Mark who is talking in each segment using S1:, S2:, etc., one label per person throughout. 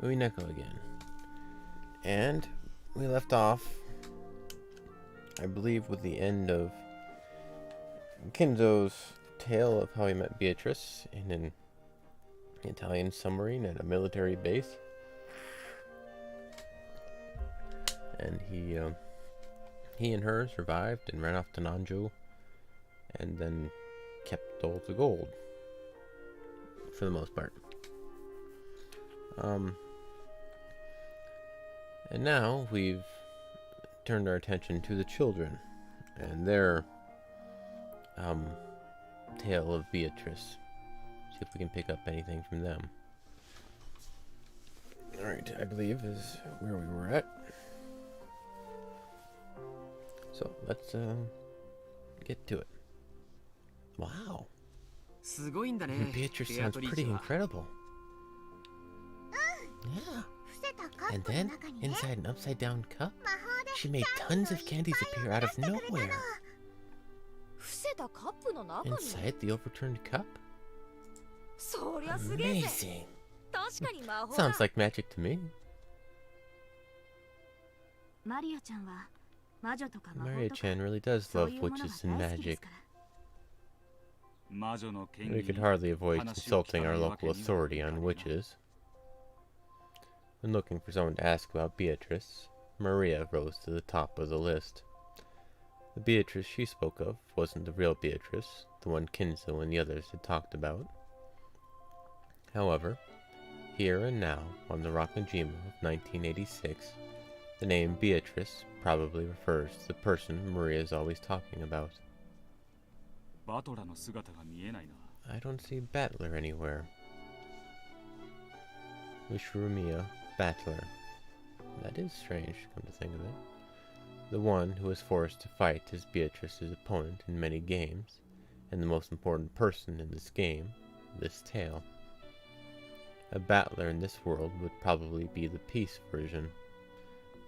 S1: Umineko again. And we left off, I believe, with the end of Kinzo's tale of how he met Beatrice in an Italian submarine at a military base. And he and her survived and ran off to Nanjo and then kept all the gold for the most part. And now we've turned our attention to the children and their tale of Beatrice. See if we can pick up anything from them. Alright, I believe is where we were at. So let's get to it. Wow. Beatrice sounds pretty incredible. Yeah. And then, inside an upside-down cup, she made tons of candies appear out of nowhere. Inside the overturned cup? Amazing. Sounds like magic to me. Maria-chan really does love witches and magic. We could hardly avoid consulting our local authority on witches. When looking for someone to ask about Beatrice, Maria rose to the top of the list. The Beatrice she spoke of wasn't the real Beatrice, the one Kinzo and the others had talked about. However, here and now, on the Rakajima of 1986, the name Beatrice probably refers to the person Maria is always talking about. I don't see Battler anywhere. Wishirumiya Battler. That is strange, come to think of it. The one who was forced to fight as Beatrice's opponent in many games, and the most important person in this game, this tale. A battler in this world would probably be the peace version,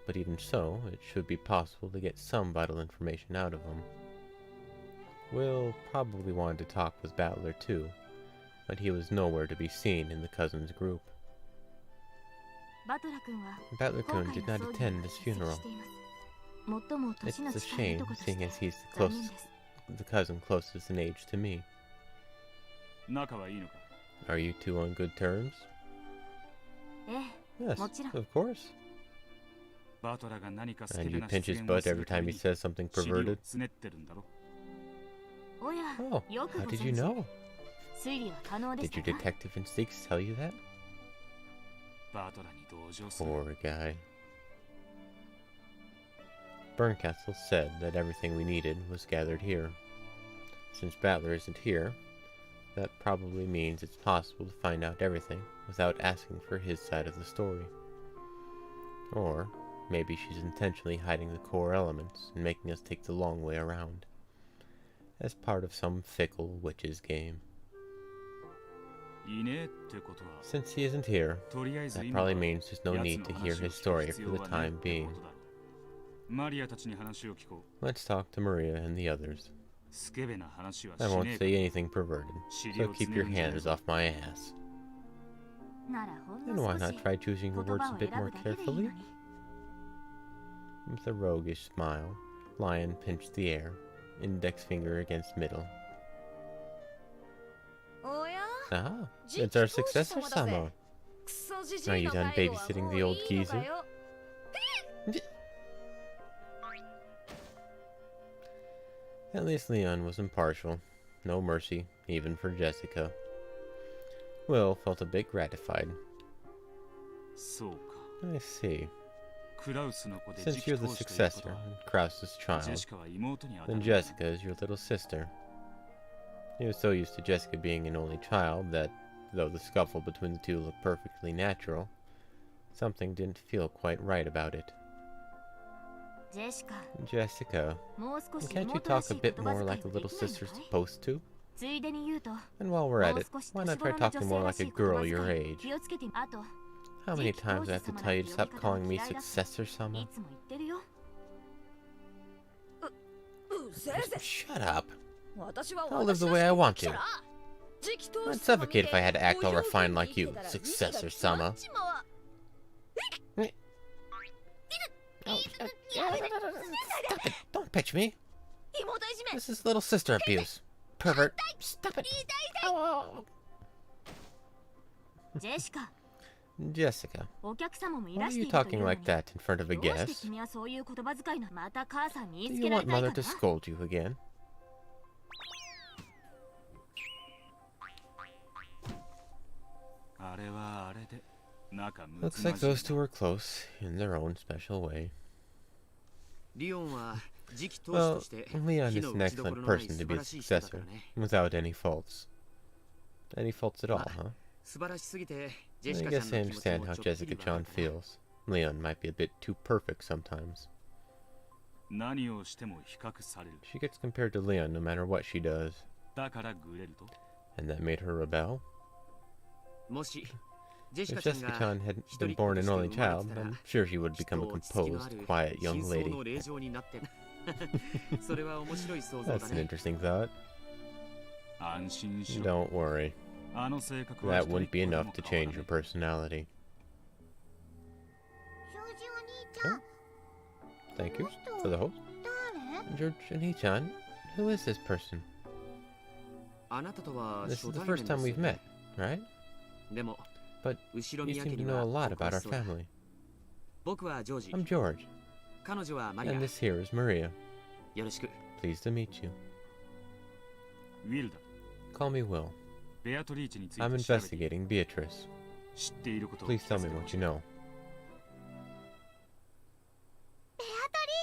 S1: but even so, it should be possible to get some vital information out of him. Will probably wanted to talk with Battler too, but he was nowhere to be seen in the cousins' group. Battler-kun did not attend his funeral. It's a shame, seeing as he's the cousin closest in age to me. Are you two on good terms? Yes, of course. And you pinch his butt every time he says something perverted? Oh, how did you know? Did your detective instincts tell you that? Poor guy. Berncastle said that everything we needed was gathered here. Since Battler isn't here, that probably means it's possible to find out everything without asking for his side of the story. Or maybe she's intentionally hiding the core elements and making us take the long way around, as part of some fickle witch's game. Since he isn't here, that probably means there's no need to hear his story for the time being. Let's talk to Maria and the others. I won't say anything perverted, so keep your hands off my ass. And why not try choosing your words a bit more carefully? With a roguish smile, Lion pinched the air, index finger against middle. Ah, it's our successor, Sama. Are you done babysitting the old geezer? At least Leon was impartial. No mercy, even for Jessica. Will felt a bit gratified. I see. Since you're the successor and Krause's child, then Jessica is your little sister. He was so used to Jessica being an only child that, though the scuffle between the two looked perfectly natural, something didn't feel quite right about it. Jessica, can't you talk a bit more like a little sister's supposed to? And while we're at it, why not try talking more like a girl your age? How many times do I have to tell you to stop calling me Successor-sama? Shut up. I'll live the way I want to. I'd suffocate if I had to act all refined like you, Successor-sama. Stop it! Don't pitch me! This is little sister abuse. Pervert. Stop it! Oh. Jessica, why are you talking like that in front of a guest? Do you want Mother to scold you again? Looks like those two are close, in their own special way. Well, Leon is an excellent person to be a successor, without any faults. Any faults at all, huh? I guess I understand how Jessica-chan feels. Leon might be a bit too perfect sometimes. She gets compared to Leon no matter what she does. And that made her rebel? If Jessica-chan had been born an only child, I'm sure she would become a composed, quiet young lady. That's an interesting thought. Don't worry. That wouldn't be enough to change her personality. Oh. Thank you for the host. George and Hee-chan, who is this person? This is the first time we've met, right? But you seem to know a lot about our family. I'm George, and this here is Maria. Pleased to meet you. Call me Will. I'm investigating Beatrice. Please tell me what you know.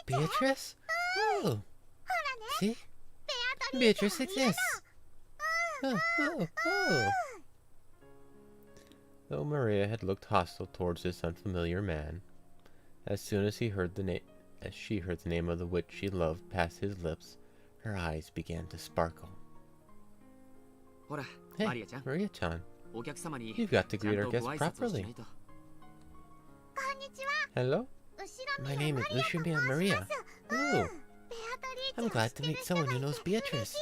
S1: Beatrice? Oh! See? Beatrice exists! Oh! Though Maria had looked hostile towards this unfamiliar man, as soon as she heard the name of the witch she loved pass his lips, her eyes began to sparkle. Hey, Maria-chan, you've got to greet our guests properly. Hello? My name is Ushimiya Maria. Oh, I'm glad to meet someone who knows Beatrice.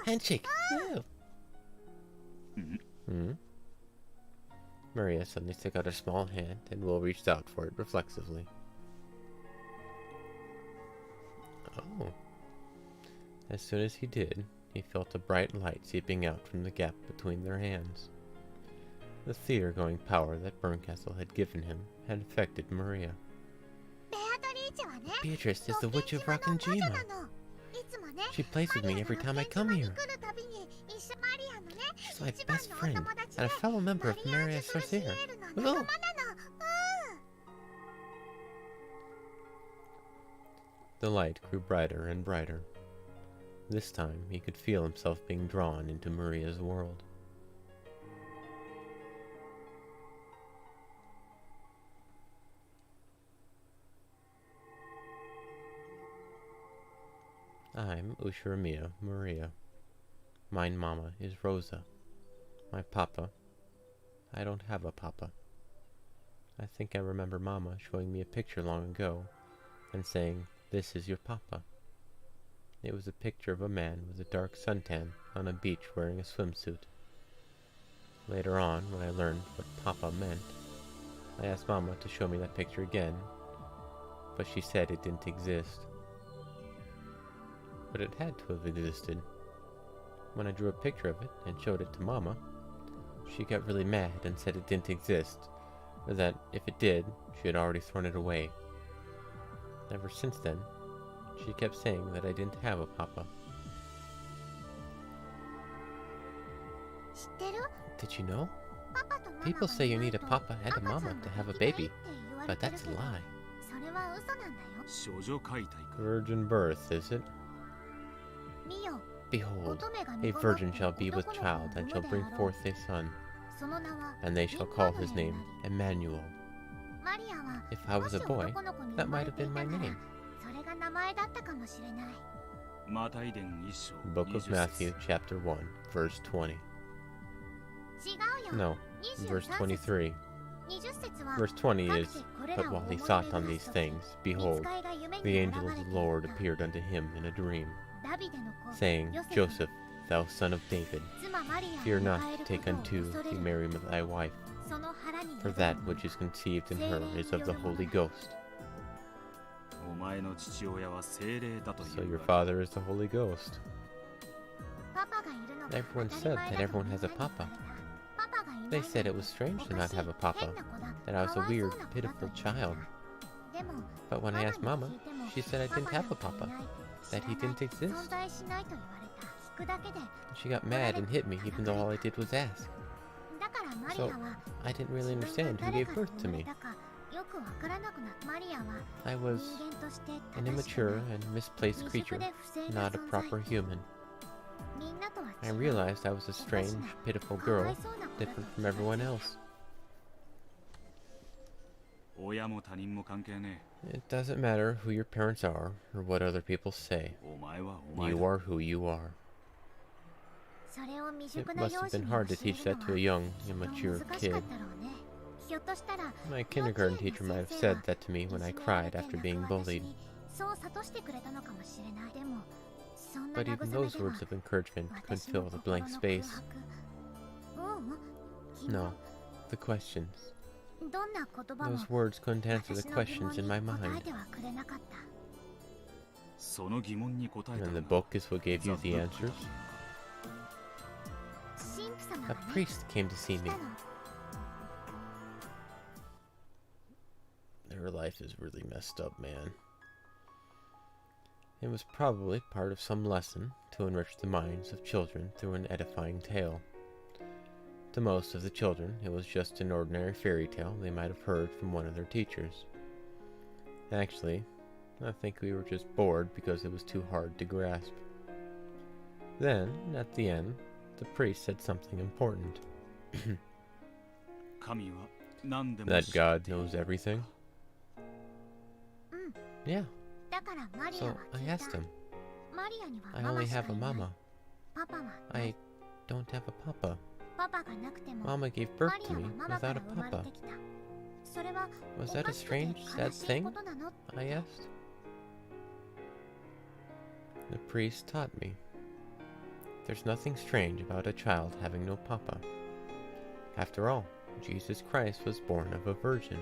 S1: Handshake! Oh. Maria suddenly stuck out her small hand, and Will reached out for it reflexively. Oh. As soon as he did, he felt a bright light seeping out from the gap between their hands. The theater-going power that Burncastle had given him had affected Maria. Beatrice is the Witch of Rakanjima. She plays with me every time I come here. She's my best friend and a fellow member of Maria Sorcier. Oh. The light grew brighter and brighter. This time he could feel himself being drawn into Maria's world. I'm Ushimiya Maria. Mine mama is Rosa. My papa... I don't have a papa. I think I remember Mama showing me a picture long ago and saying, "This is your papa." It was a picture of a man with a dark suntan on a beach wearing a swimsuit. Later on, when I learned what papa meant, I asked Mama to show me that picture again, but she said it didn't exist. But it had to have existed. When I drew a picture of it and showed it to Mama, she got really mad and said it didn't exist, or that if it did, she had already thrown it away. Ever since then, she kept saying that I didn't have a papa. Did you know? People say you need a papa and a mama to have a baby, but that's a lie. Virgin birth, is it? Behold, a virgin shall be with child, and shall bring forth a son, and they shall call his name Emmanuel. If I was a boy, that might have been my name. Book of Matthew, chapter 1, verse 20. No, verse 23. Verse 20 is, "But while he thought on these things, behold, the angel of the Lord appeared unto him in a dream, saying, Joseph, thou son of David, fear not to take unto thee Mary thy wife, For that which is conceived in her is of the Holy Ghost. So your father is the Holy Ghost. Everyone said that everyone has a papa. They said it was strange to not have a papa, that I was a weird, pitiful child. But when I asked Mama, she said I didn't have a papa, that he didn't exist. She got mad and hit me even though all I did was ask. So I didn't really understand who gave birth to me. I was an immature and misplaced creature, not a proper human. I realized I was a strange, pitiful girl, different from everyone else. It doesn't matter who your parents are or what other people say. You are who you are. It must have been hard to teach that to a young, immature kid. My kindergarten teacher might have said that to me when I cried after being bullied. But even those words of encouragement couldn't fill the blank space. No, the questions. Those words couldn't answer the questions in my mind. And the book is what gave you the answers? A priest came to see me. Her life is really messed up, man. It was probably part of some lesson to enrich the minds of children through an edifying tale. To most of the children, it was just an ordinary fairy tale they might have heard from one of their teachers. Actually, I think we were just bored because it was too hard to grasp. Then, at the end, the priest said something important. That God knows everything? Yeah. So I asked him. I only have a mama. I don't have a papa. Mama gave birth to me without a papa. Was that a strange, sad thing? I asked. The priest taught me. There's nothing strange about a child having no papa. After all, Jesus Christ was born of a virgin,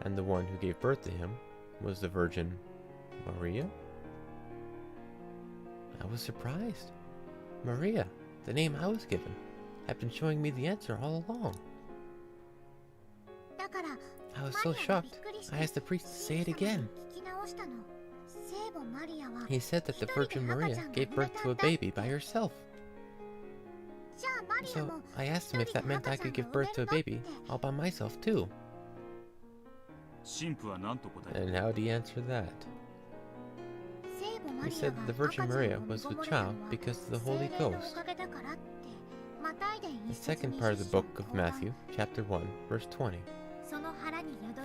S1: and the one who gave birth to him was the Virgin Maria? I was surprised. Maria, the name I was given, had been showing me the answer all along. I was so shocked, I asked the priest to say it again. He said that the Virgin Maria gave birth to a baby by herself. So I asked him if that meant I could give birth to a baby all by myself too. And how did he answer that? He said the Virgin Maria was with child because of the Holy Ghost. The second part of the book of Matthew, chapter 1, verse 20.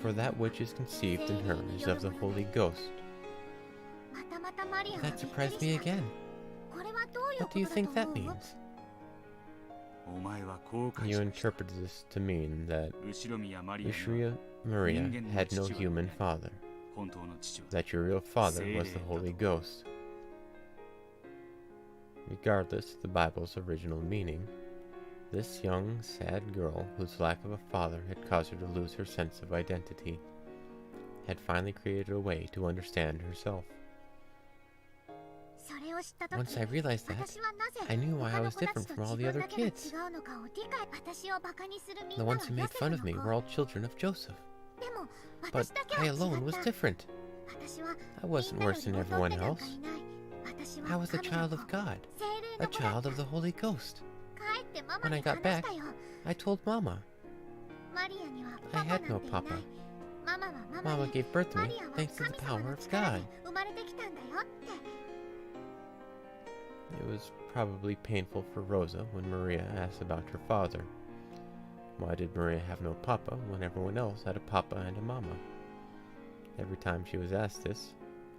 S1: For that which is conceived in her is of the Holy Ghost. That surprised me again. What do you think that means? You interpreted this to mean that Ushriya Maria had no human father, that your real father was the Holy Ghost. Regardless of the Bible's original meaning, this young, sad girl, whose lack of a father had caused her to lose her sense of identity, had finally created a way to understand herself. Once I realized that, I knew why I was different from all the other kids. The ones who made fun of me were all children of Joseph. But I alone was different. I wasn't worse than everyone else. I was a child of God, a child of the Holy Ghost. When I got back, I told Mama. I had no papa. Mama gave birth to me thanks to the power of God. It was probably painful for Rosa when Maria asked about her father. Why did Maria have no papa when everyone else had a papa and a mama? Every time she was asked this,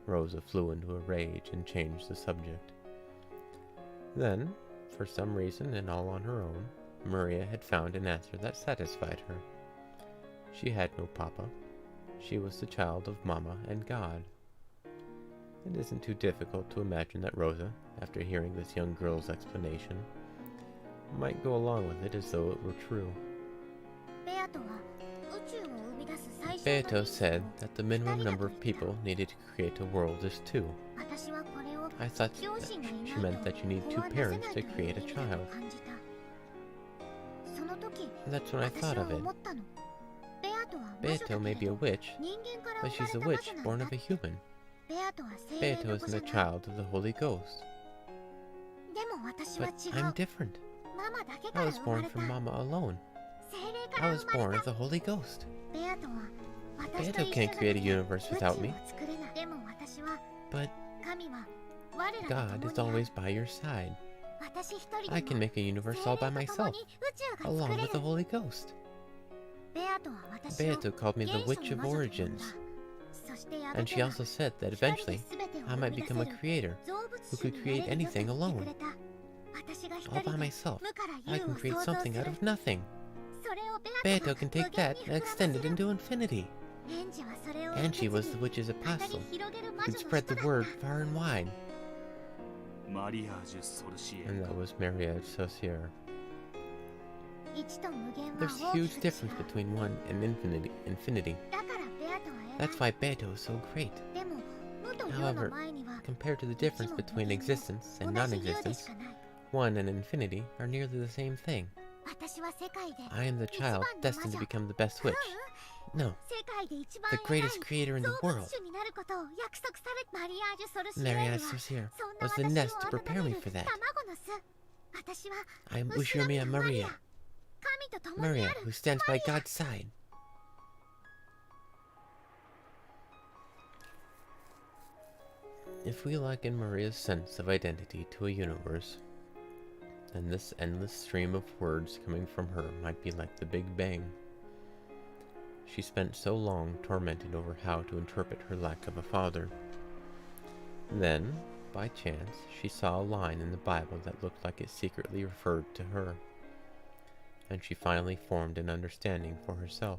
S1: Rosa flew into a rage and changed the subject. Then, for some reason and all on her own, Maria had found an answer that satisfied her. She had no papa. She was the child of Mama and God. It isn't too difficult to imagine that Rosa, after hearing this young girl's explanation, might go along with it as though it were true. Beato said that the minimum number of people needed to create a world is 2. I thought that she meant that you need 2 parents to create a child. That's when I thought of it. Beato may be a witch, but she's a witch born of a human. Beato isn't a child of the Holy Ghost. But I'm different. I was born from Mama alone. I was born of the Holy Ghost. Beato can't create a universe without me. But God is always by your side. I can make a universe all by myself, along with the Holy Ghost. Beato called me the Witch of Origins. And she also said that eventually I might become a creator who could create anything alone. All by myself, I can create something out of nothing. Beato can take that and extend it into infinity. Angie was the witch's apostle, who could spread the word far and wide. And that was Mariage Saucier. There's a huge difference between 1 and infinity. That's why Beato is so great. However, compared to the difference between existence and non-existence, 1 and infinity are nearly the same thing. I am the child destined to become the best witch. No, the greatest creator in the world. Mariage Saucier was the nest to prepare me for that. I am Ushiromia Maria. Maria, who stands by God's side. If we liken Maria's sense of identity to a universe, then this endless stream of words coming from her might be like the Big Bang. She spent so long tormented over how to interpret her lack of a father. Then, by chance, she saw a line in the Bible that looked like it secretly referred to her, and she finally formed an understanding for herself.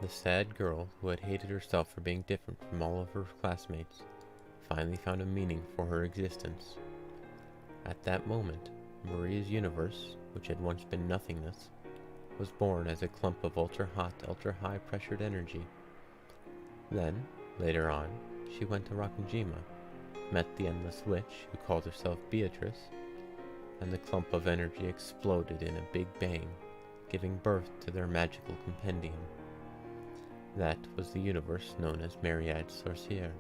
S1: The sad girl who had hated herself for being different from all of her classmates finally found a meaning for her existence. At that moment, Maria's universe, which had once been nothingness, was born as a clump of ultra-hot, ultra-high-pressured energy. Then, later on, she went to Rakanjima, met the Endless Witch, who called herself Beatrice, and the clump of energy exploded in a big bang, giving birth to their magical compendium. That was the universe known as Mariage Sorcière.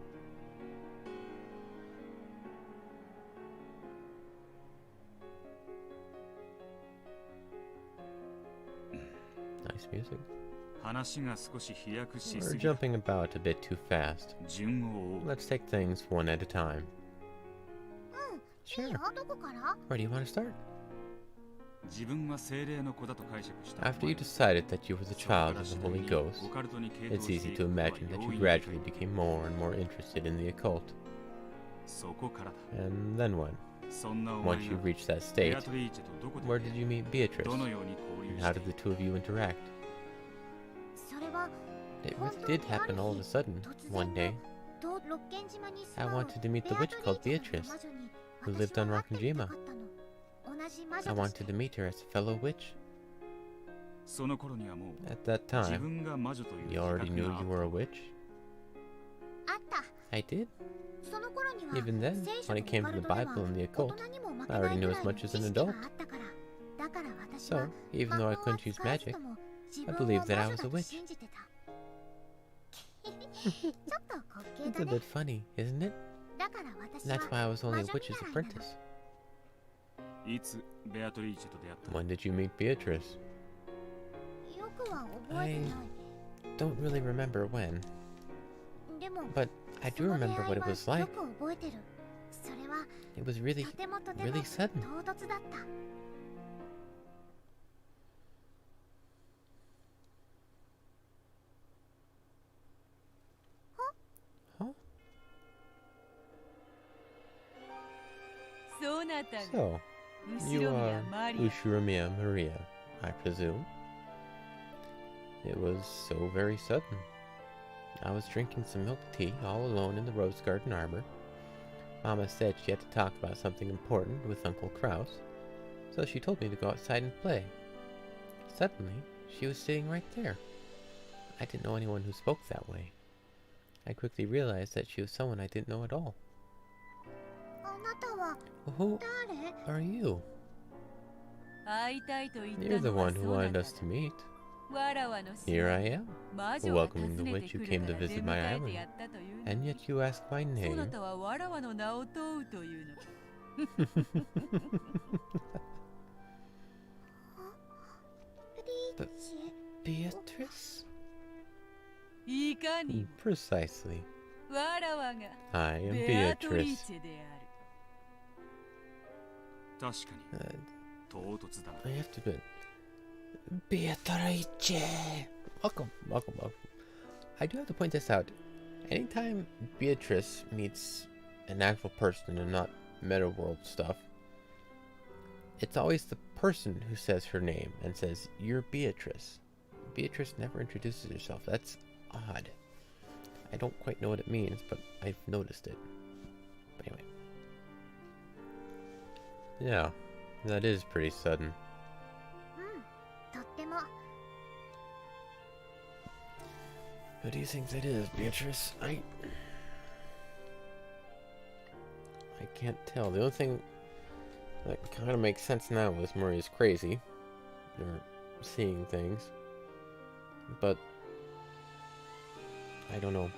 S1: Nice music. We're jumping about a bit too fast. Let's take things one at a time. Sure. Where do you want to start? After you decided that you were the child of the Holy Ghost, it's easy to imagine that you gradually became more and more interested in the occult. And then what? Once you reached that state, where did you meet Beatrice? And how did the two of you interact? It really did happen all of a sudden, one day. I wanted to meet the witch called Beatrice, who lived on Rakanjima. I wanted to meet her as a fellow witch. At that time, you already knew you were a witch? I did. Even then, when it came to the Bible and the occult, I already knew as much as an adult. So, even though I couldn't use magic, I believed that I was a witch. It's a bit funny, isn't it? That's why I was only a witch's apprentice. When did you meet Beatrice? I don't really remember when, but I do remember what it was like. It was really, really sudden. Huh? So, you are Ushiromia Maria, I presume. It was so very sudden. I was drinking some milk tea all alone in the rose garden arbor. Mama said she had to talk about something important with Uncle Kraus, so she told me to go outside and play. Suddenly, She was sitting right there. I didn't know anyone who spoke that way. I quickly realized that she was someone I didn't know at all. Who are you? You're the one who wanted us to meet. Here I am, welcoming the witch who came to visit my island. And yet you ask my name. But Beatrice? Precisely. I am Beatrice. I have to admit, Beatrice! Welcome. I do have to point this out. Anytime Beatrice meets an actual person and not meta world stuff, it's always the person who says her name and says, "You're Beatrice." Beatrice never introduces herself. That's odd. I don't quite know what it means, but I've noticed it. But anyway. Yeah, that is pretty sudden. Who do you think that is, Beatrice? I can't tell. The only thing that kind of makes sense now is Maria's crazy. Or seeing things. But I don't know.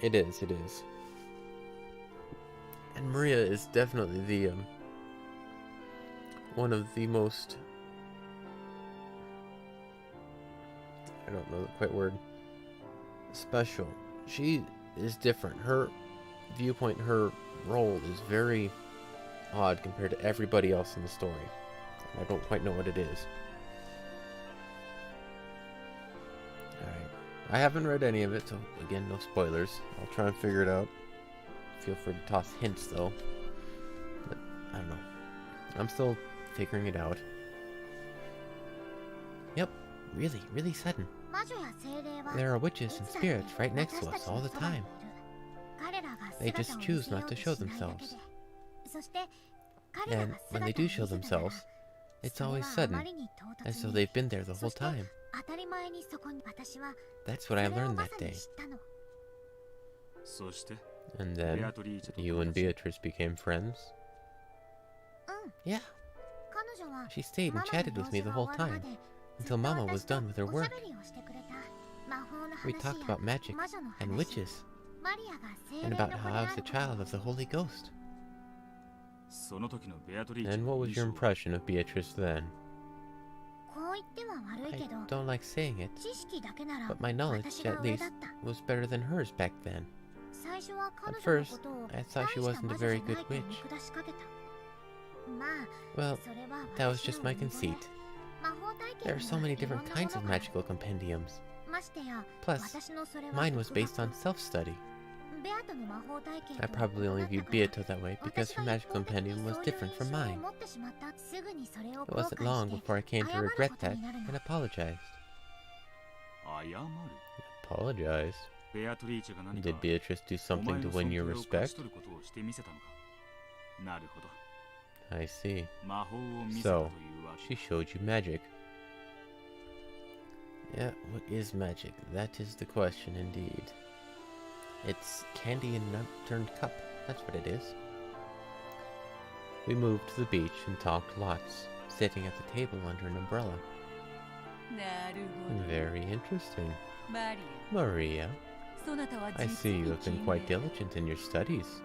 S1: It is. And Maria is definitely the one of the most, I don't know the quite word, special. She is different. Her viewpoint, her role is very odd compared to everybody else in the story. I don't quite know what it is. Alright. I haven't read any of it, so again, no spoilers. I'll try and figure it out. Feel free to toss hints, though. But, I don't know. I'm still figuring it out. Yep, really sudden. There are witches and spirits right next to us all the time. They just choose not to show themselves. And when they do show themselves, it's always sudden, as though they've been there the whole time. That's what I learned that day. And then, you and Beatrice became friends? Yeah. She stayed and chatted with me the whole time, until Mama was done with her work. We talked about magic and witches, and about how I was the child of the Holy Ghost. And what was your impression of Beatrice then? I don't like saying it, but my knowledge, at least, was better than hers back then. At first, I thought she wasn't a very good witch. Well, that was just my conceit. There are so many different kinds of magical compendiums. Plus, mine was based on self-study. I probably only viewed Beato that way because her magical compendium was different from mine. It wasn't long before I came to regret that and apologized. Apologized? Did Beatrice do something to win your respect? I see. So, she showed you magic. Yeah, what is magic? That is the question indeed. It's candy in an upturned cup. That's what it is. We moved to the beach and talked lots, sitting at the table under an umbrella. Very interesting. Maria, I see you have been quite diligent in your studies.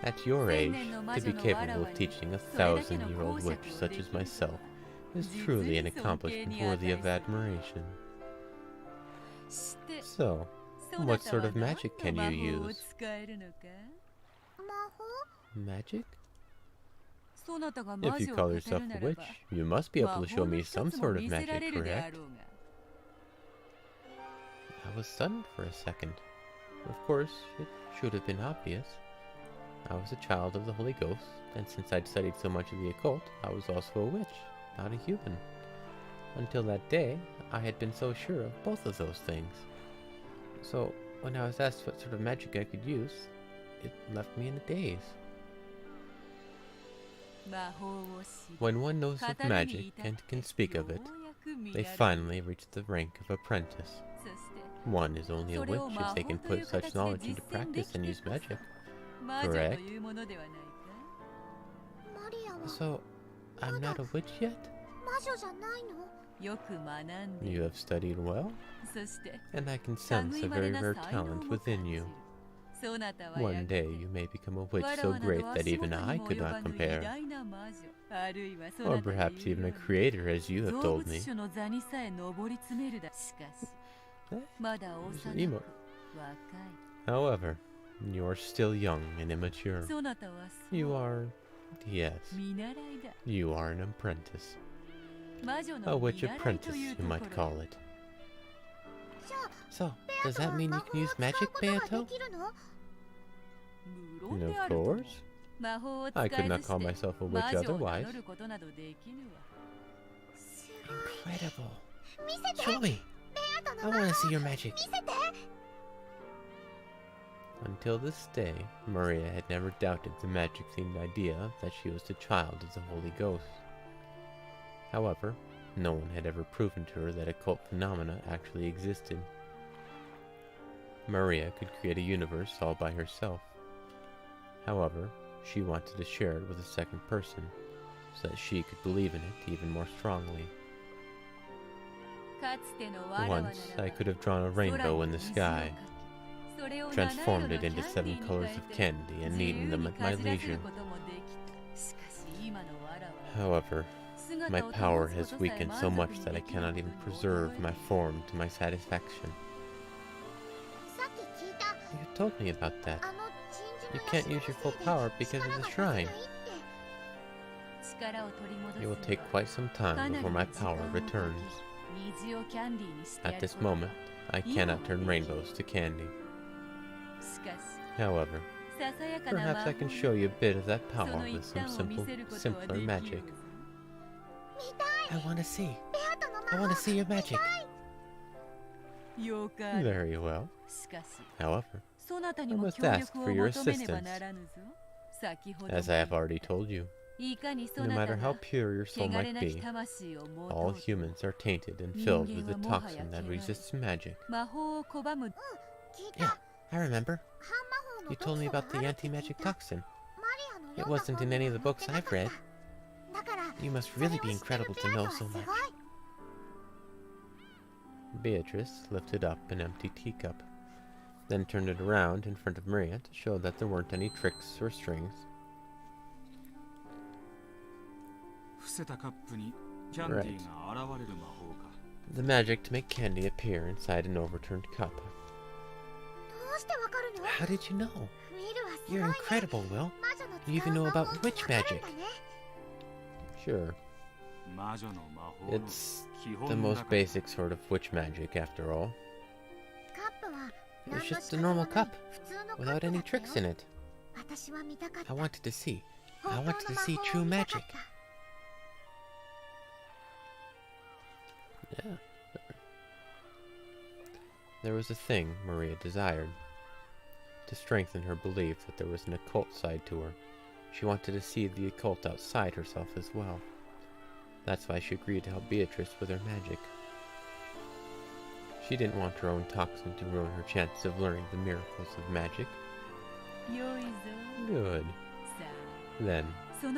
S1: At your age, to be capable of teaching a 1,000-year-old witch such as myself is truly an accomplishment worthy of admiration. So, what sort of magic can you use? Magic? If you call yourself a witch, you must be able to show me some sort of magic, correct? I was stunned for a second. Of course, it should have been obvious. I was a child of the Holy Ghost, and since I'd studied so much of the occult, I was also a witch, not a human. Until that day, I had been so sure of both of those things. So, when I was asked what sort of magic I could use, it left me in a daze. When one knows of magic and can speak of it, they finally reach the rank of apprentice. One is only a witch if they can put such knowledge into practice and use magic. Correct? So, I'm not a witch yet? You have studied well, and I can sense a very rare talent within you. One day you may become a witch so great that even I could not compare. Or perhaps even a creator, as you have told me. However, you are still young and immature. You are... yes, you are an apprentice. A witch apprentice, you might call it. So, does that mean you can use magic, Beato? Of course. I could not call myself a witch otherwise. Incredible. Show me. I want to see your magic. Until this day, Maria had never doubted the magic-themed idea that she was the child of the Holy Ghost. However, no one had ever proven to her that occult phenomena actually existed. Maria could create a universe all by herself. However, she wanted to share it with a second person, so that she could believe in it even more strongly. Once, I could have drawn a rainbow in the sky, transformed it into 7 colors of candy, and eaten them at my leisure. However, my power has weakened so much that I cannot even preserve my form to my satisfaction. You told me about that. You can't use your full power because of the shrine. It will take quite some time before my power returns. At this moment, I cannot turn rainbows to candy. However, perhaps I can show you a bit of that power with some simpler magic. I want to see. I want to see your magic. Very well. However, I must ask for your assistance. As I have already told you, no matter how pure your soul might be, all humans are tainted and filled with the toxin that resists magic. Yeah, I remember. You told me about the anti-magic toxin. It wasn't in any of the books I've read. You must really be incredible to know so much. Beatrice lifted up an empty teacup, then turned it around in front of Maria to show that there weren't any tricks or strings. Right. The magic to make candy appear inside an overturned cup. How did you know? You're incredible, Will. You even know about witch magic. Sure. It's the most basic sort of witch magic, after all. It's just a normal cup, without any tricks in it. I wanted to see. I wanted to see true magic. Yeah. There was a thing Maria desired. To strengthen her belief that there was an occult side to her, she wanted to see the occult outside herself as well. That's why she agreed to help Beatrice with her magic. She didn't want her own toxin to ruin her chances of learning the miracles of magic. Good. Then,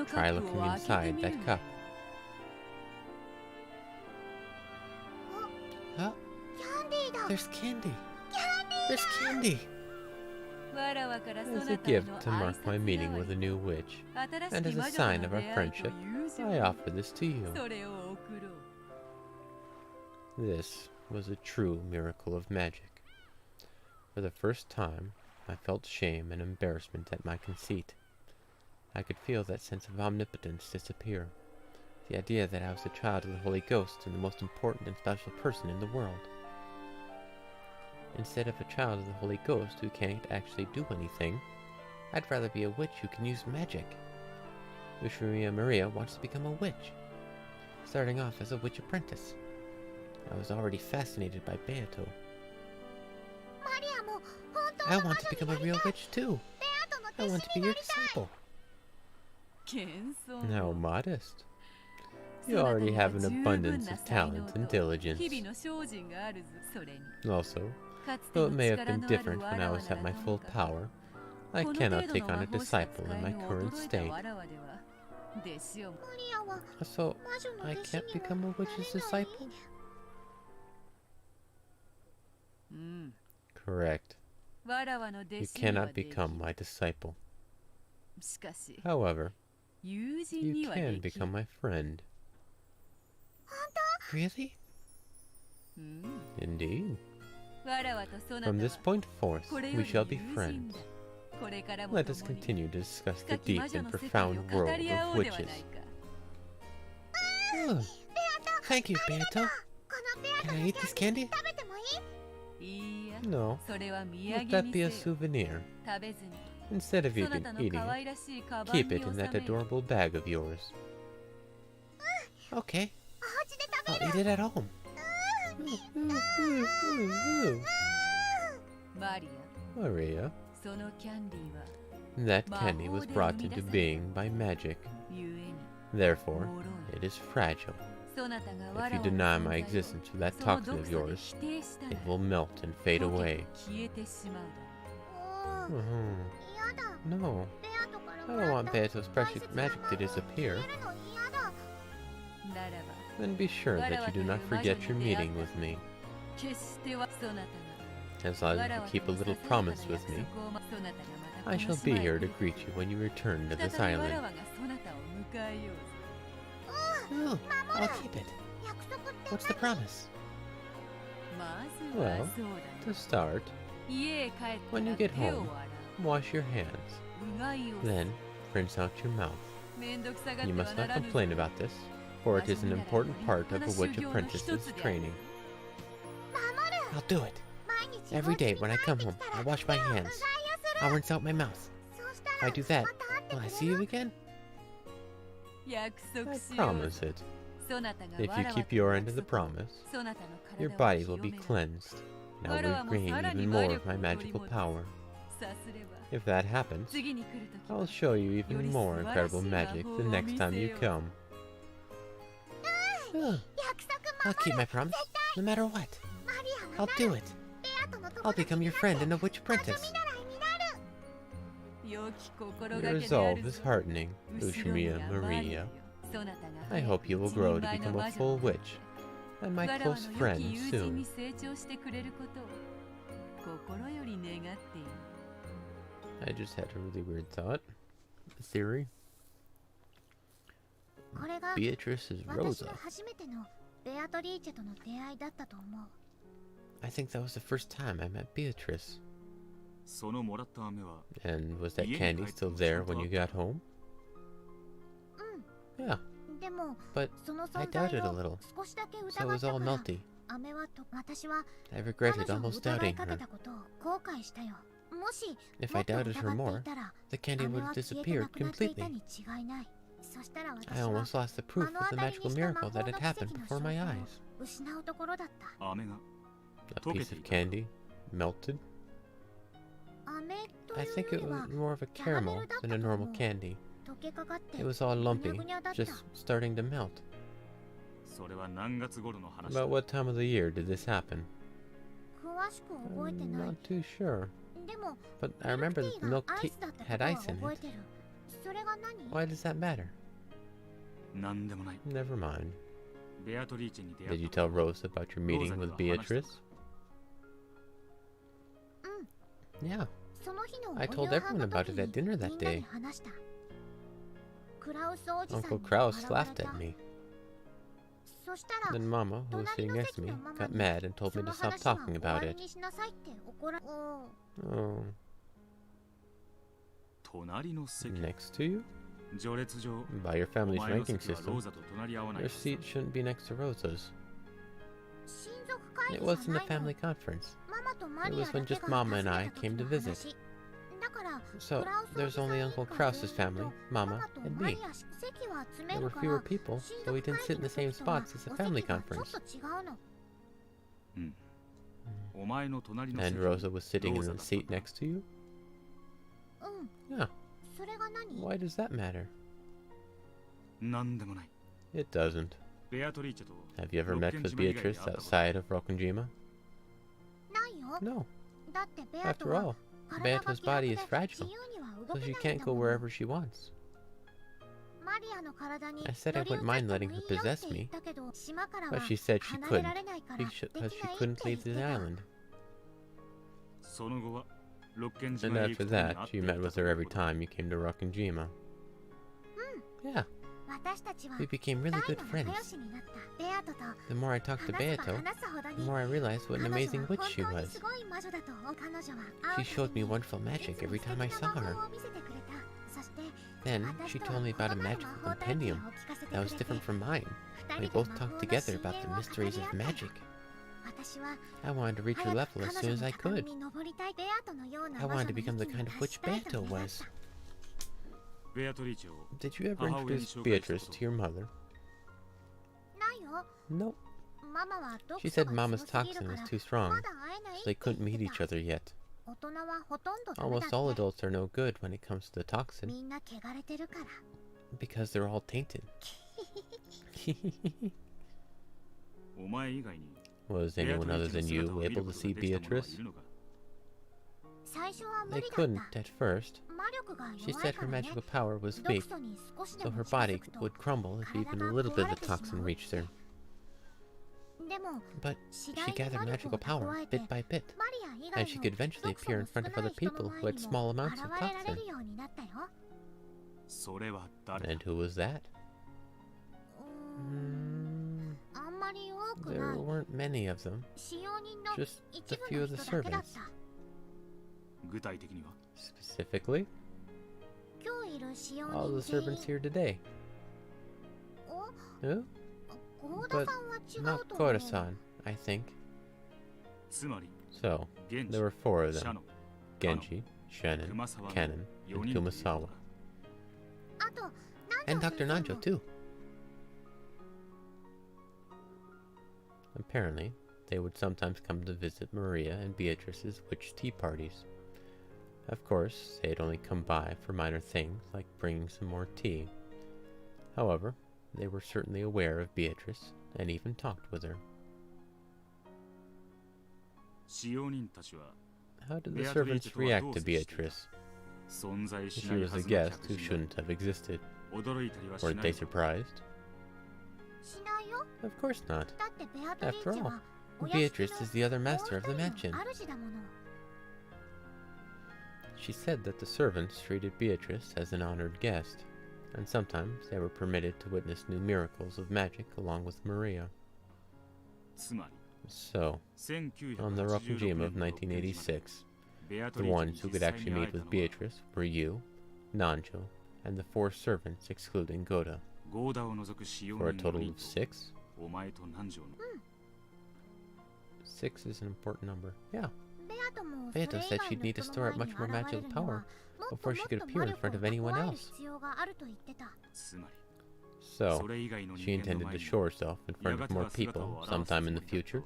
S1: try looking inside that cup. Huh? There's candy! There's candy! As a gift to mark my meeting with a new witch, and as a sign of our friendship, I offer this to you. This was a true miracle of magic. For the first time, I felt shame and embarrassment at my conceit. I could feel that sense of omnipotence disappear. The idea that I was the child of the Holy Ghost and the most important and special person in the world. Instead of a child of the Holy Ghost who can't actually do anything, I'd rather be a witch who can use magic. Ushimia Maria wants to become a witch, starting off as a witch apprentice. I was already fascinated by Beato. I want to become a real witch too. I want to be your disciple. How modest. You already have an abundance of talent and diligence. Also, though it may have been different when I was at my full power, I cannot take on a disciple in my current state. So, I can't become a witch's disciple? Correct. You cannot become my disciple. However, you can become my friend. Really? Indeed. From this point forth, we shall be friends. Let us continue to discuss the deep and profound world of witches. Oh, thank you, Beato. Can I eat this candy? No. Let that be a souvenir. Instead of even eating it, keep it in that adorable bag of yours. Okay. I'll eat it at home. Maria, that candy was brought into being by magic. Therefore, it is fragile. If you deny my existence to that toxin of yours, it will melt and fade away. No, I don't want Beato's precious magic to disappear. Then be sure that you do not forget your meeting with me. As long as you keep a little promise with me, I shall be here to greet you when you return to this island. Oh, I'll keep it. What's the promise? Well, to start, when you get home, wash your hands. Then, rinse out your mouth. You must not complain about this, for it is an important part of a witch apprentice's training. I'll do it. Every day when I come home, I wash my hands. I'll rinse out my mouth. If I do that, will I see you again? I promise it. If you keep your end of the promise, your body will be cleansed, and I will regain even more of my magical power. If that happens, I'll show you even more incredible magic the next time you come. I'll keep my promise, no matter what. I'll do it. I'll become your friend and a witch apprentice. Your resolve is heartening, Ushimiya Maria. I hope you will grow to become a full witch, and my close friend soon. I just had a really weird thought. Theory. Beatrice is Rosa. I think that was the first time I met Beatrice. And was that candy still there when you got home? Yeah. But I doubted a little, so it was all melty. I regretted almost doubting her. If I doubted her more, the candy would have disappeared completely. I almost lost the proof of the magical miracle that had happened before my eyes. A piece of candy melted? I think it was more of a caramel than a normal candy. It was all lumpy, just starting to melt. About what time of the year did this happen? I'm not too sure. But I remember that the milk tea had ice in it. Why does that matter? Never mind. Did you tell Rose about your meeting with Beatrice? Yeah. I told everyone about it at dinner that day. Uncle Kraus laughed at me. Then Mama, who was sitting next to me, got mad and told me to stop talking about it. Oh. Next to you? By your family's ranking system, your seat shouldn't be next to Rosa's. It wasn't a family conference. It was when just Mama and I came to visit. So, there's only Uncle Kraus's family, Mama, and me. There were fewer people, so we didn't sit in the same spots as a family conference. And Rosa was sitting in the seat next to you? Yeah. Why does that matter? It doesn't. Have you ever met with Beatrice outside of Rokkenjima? No. After all, Beato's body is fragile, so she can't go wherever she wants. I said I wouldn't mind letting her possess me, but she said she couldn't, because she couldn't leave the island. And after that, you met with her every time you came to Rokkenjima. Yeah. We became really good friends. The more I talked to Beato, the more I realized what an amazing witch she was. She showed me wonderful magic every time I saw her. Then, she told me about a magical compendium that was different from mine. We both talked together about the mysteries of magic. I wanted to reach her level as soon as I could. I wanted to become the kind of witch Beato was. Did you ever introduce Beatrice to your mother? Nope. She said Mama's toxin was too strong, so they couldn't meet each other yet. Almost all adults are no good when it comes to the toxin, because they're all tainted. Was anyone other than you able to see Beatrice? They couldn't at first. She said her magical power was weak, so her body would crumble if even a little bit of the toxin reached her. But she gathered magical power bit by bit, and she could eventually appear in front of other people who had small amounts of toxin. And who was that? There weren't many of them, just a few of the servants. Specifically, all the servants here today. Who? But not Kora-san, I think. So, there were 4 of them. Genji, Shannon, Kanon, and Kumasawa. And Dr. Nanjo, too. Apparently, they would sometimes come to visit Maria and Beatrice's witch tea parties. Of course, they'd only come by for minor things like bringing some more tea. However, they were certainly aware of Beatrice and even talked with her. How did the servants react to Beatrice? She was a guest who shouldn't have existed. Weren't they surprised? Of course not. After all, Beatrice is the other master of the mansion. She said that the servants treated Beatrice as an honored guest, and sometimes they were permitted to witness new miracles of magic along with Maria. So, on the Rokkenjima of 1986, the ones who could actually meet with Beatrice were you, Nanjo, and the 4 servants excluding Goda, for a total of 6? 6 is an important number. Yeah. Beato said she'd need to store up much more magical power before she could appear in front of anyone else. So, she intended to show herself in front of more people sometime in the future?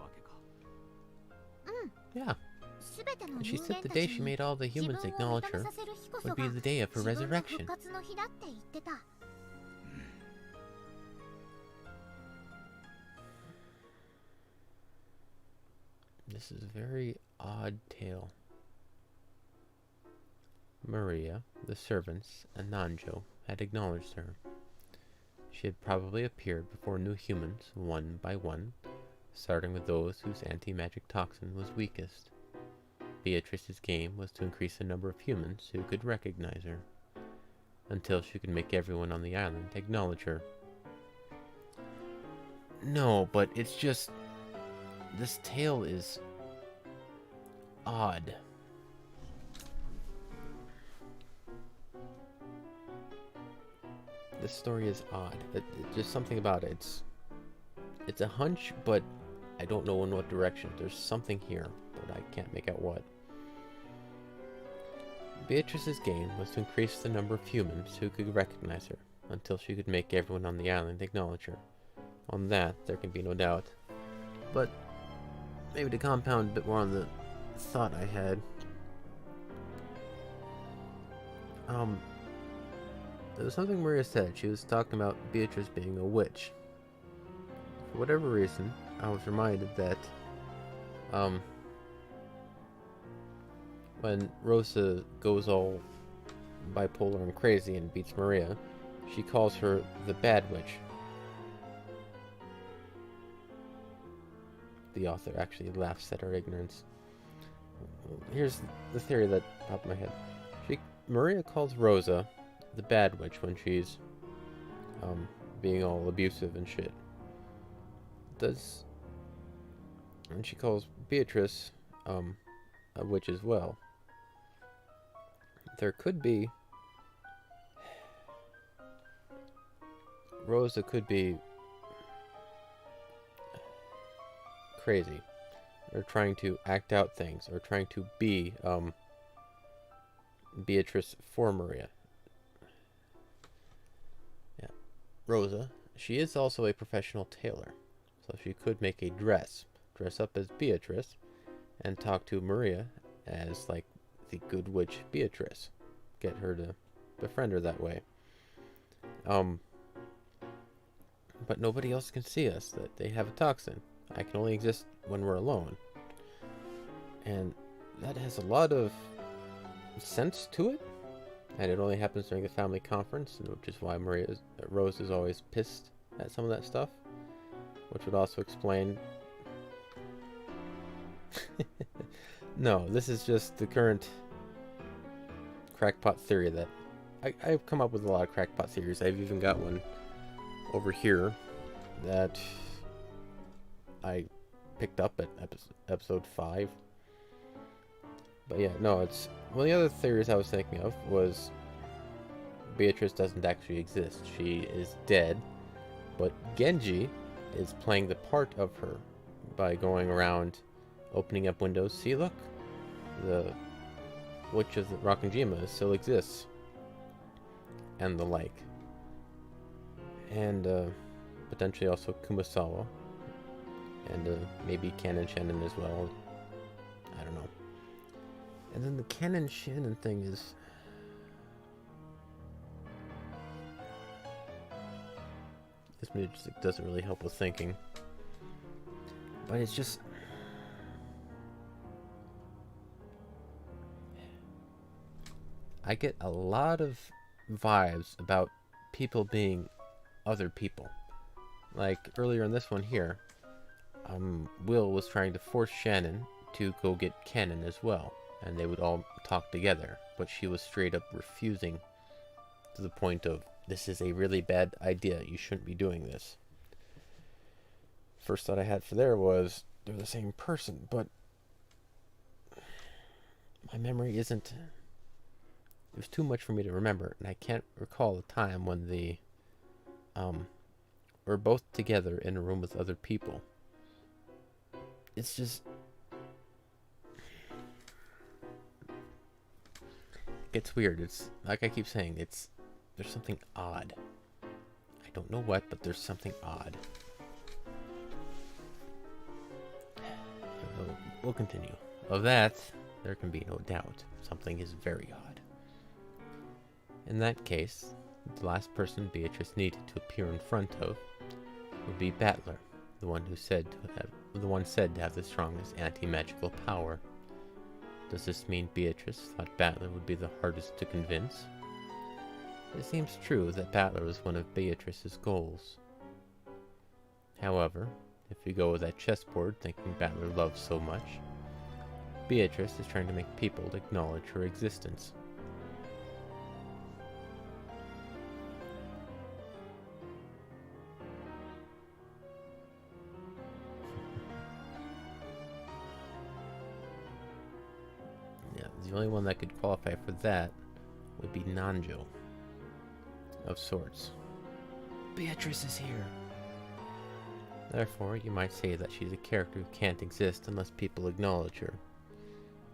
S1: Yeah. And she said the day she made all the humans acknowledge her would be the day of her resurrection. This is a very odd tale. Maria, the servants, and Nanjo had acknowledged her. She had probably appeared before new humans, one by one, starting with those whose anti-magic toxin was weakest. Beatrice's game was to increase the number of humans who could recognize her, until she could make everyone on the island acknowledge her. No, but it's just... this tale is... odd. This story is odd. Just something about it. It's a hunch, but I don't know in what direction. There's something here, but I can't make out what. Beatrice's game was to increase the number of humans who could recognize her, until she could make everyone on the island acknowledge her. On that, there can be no doubt. But maybe to compound a bit more on the thought I had. there was something Maria said. She was talking about Beatrice being a witch. For whatever reason, I was reminded that when Rosa goes all bipolar and crazy and beats Maria, she calls her the Bad Witch. The author actually laughs at her ignorance. Here's the theory that popped in my head. Maria calls Rosa the Bad Witch when she's being all abusive and shit. And she calls Beatrice a witch as well. There could be... Rosa could be crazy, or trying to act out things, or trying to be Beatrice for Maria. Yeah. Rosa, she is also a professional tailor, so she could make a dress up as Beatrice, and talk to Maria as like the good witch Beatrice. Get her to befriend her that way. But nobody else can see us, that they have a toxin. I can only exist when we're alone. And that has a lot of sense to it. And it only happens during the family conference, which is why Rose is always pissed at some of that stuff. Which would also explain... No, this is just the current crackpot theory that... I've come up with a lot of crackpot theories. I've even got one over here that I picked up at episode 5. But yeah, no, it's... One of the other theories I was thinking of was Beatrice doesn't actually exist. She is dead, but Genji is playing the part of her by going around opening up windows. See, look, the Witch of the Rockinjima still exists, and the like. And potentially also Kumasawa, and maybe Canon Shannon as well. I don't know. And then the Canon Shannon thing is... This music doesn't really help with thinking. But it's just... I get a lot of vibes about people being other people. Like earlier in this one here, Will was trying to force Shannon to go get Canon as well, and they would all talk together, but she was straight up refusing, to the point of, this is a really bad idea, you shouldn't be doing this. First thought I had for there was, they're the same person, but my memory isn't... There's too much for me to remember, and I can't recall a time when the we're both together in a room with other people. It's just... It's weird. It's like I keep saying, there's something odd. I don't know what, but there's something odd. So we'll continue. Of that, there can be no doubt. Something is very odd. In that case, the last person Beatrice needed to appear in front of would be Battler, the one said to have the strongest anti-magical power. Does this mean Beatrice thought Battler would be the hardest to convince? It seems true that Battler was one of Beatrice's goals. However, if we go with that chessboard thinking Battler loves so much, Beatrice is trying to make people acknowledge her existence. The only one that could qualify for that would be Nanjo, of sorts. Beatrice is here! Therefore, you might say that she's a character who can't exist unless people acknowledge her.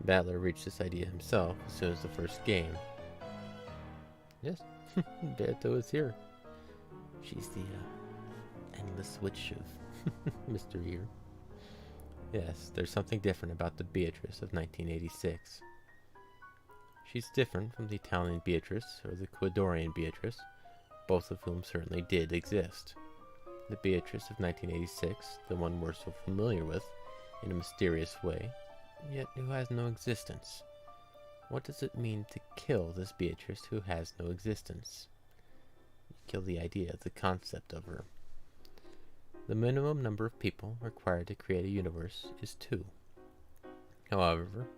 S1: Battler reached this idea himself as soon as the first game. Yes, Beato is here. She's the endless witch of mystery here. Yes, there's something different about the Beatrice of 1986. She's different from the Italian Beatrice or the Ecuadorian Beatrice, both of whom certainly did exist. The Beatrice of 1986, the one we're so familiar with, in a mysterious way, yet who has no existence. What does it mean to kill this Beatrice who has no existence? You kill the idea, the concept of her. The minimum number of people required to create a universe is 2. However,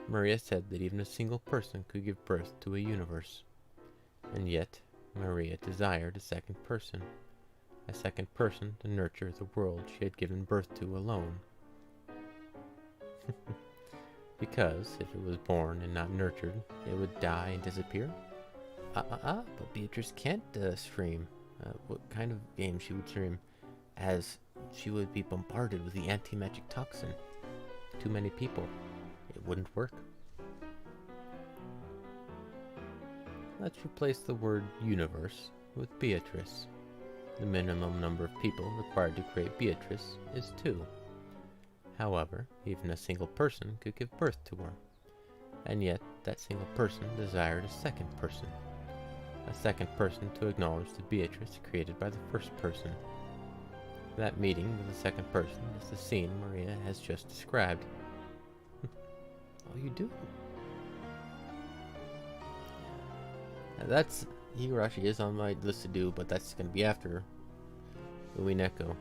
S1: Maria said that even a single person could give birth to a universe. And yet, Maria desired a second person to nurture the world she had given birth to alone. Because if it was born and not nurtured, it would die and disappear? But Beatrice can't stream. What kind of game she would stream? As she would be bombarded with the anti-magic toxin. Too many people. It wouldn't work. Let's replace the word universe with Beatrice. The minimum number of people required to create Beatrice is 2. However, even a single person could give birth to her. And yet, that single person desired a second person. A second person to acknowledge the Beatrice created by the first person. That meeting with the second person is the scene Maria has just described. Oh, you do? That's... Higurashi is on my list to do, but that's going to be after Umineko.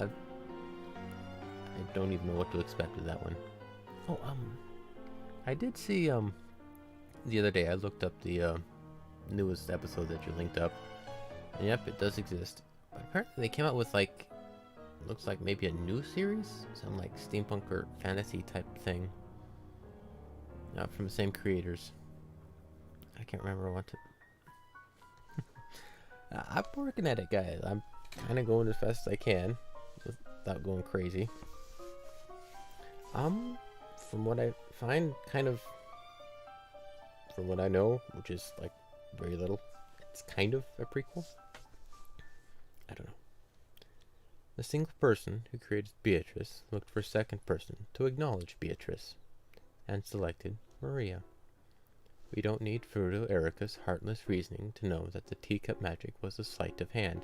S1: I don't even know what to expect with that one. Oh, I did see, the other day I looked up the, newest episode that you linked up. And yep, it does exist. But apparently they came out with, like, looks like maybe a new series? Some, like, steampunk or fantasy type thing. From the same creators. I can't remember what to... I'm working at it, guys. I'm kind of going as fast as I can without going crazy. From what I find, kind of, from what I know, which is like very little, it's kind of a prequel. I don't know. The single person who created Beatrice looked for a second person to acknowledge Beatrice, and selected Maria. We don't need Frodo Erica's heartless reasoning to know that the teacup magic was a sleight of hand.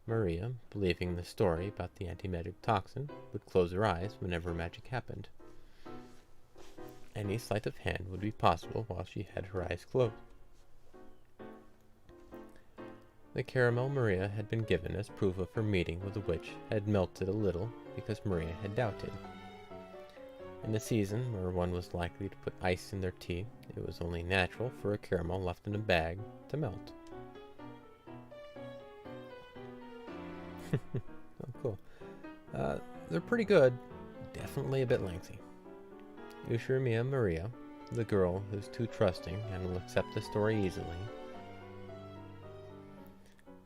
S1: Maria, believing the story about the anti-magic toxin, would close her eyes whenever magic happened. Any sleight of hand would be possible while she had her eyes closed. The caramel Maria had been given as proof of her meeting with the witch had melted a little because Maria had doubted. In a season where one was likely to put ice in their tea, it was only natural for a caramel left in a bag to melt. Oh, cool. They're pretty good. Definitely a bit lengthy. Ushirimiya Maria, the girl who's too trusting and will accept the story easily.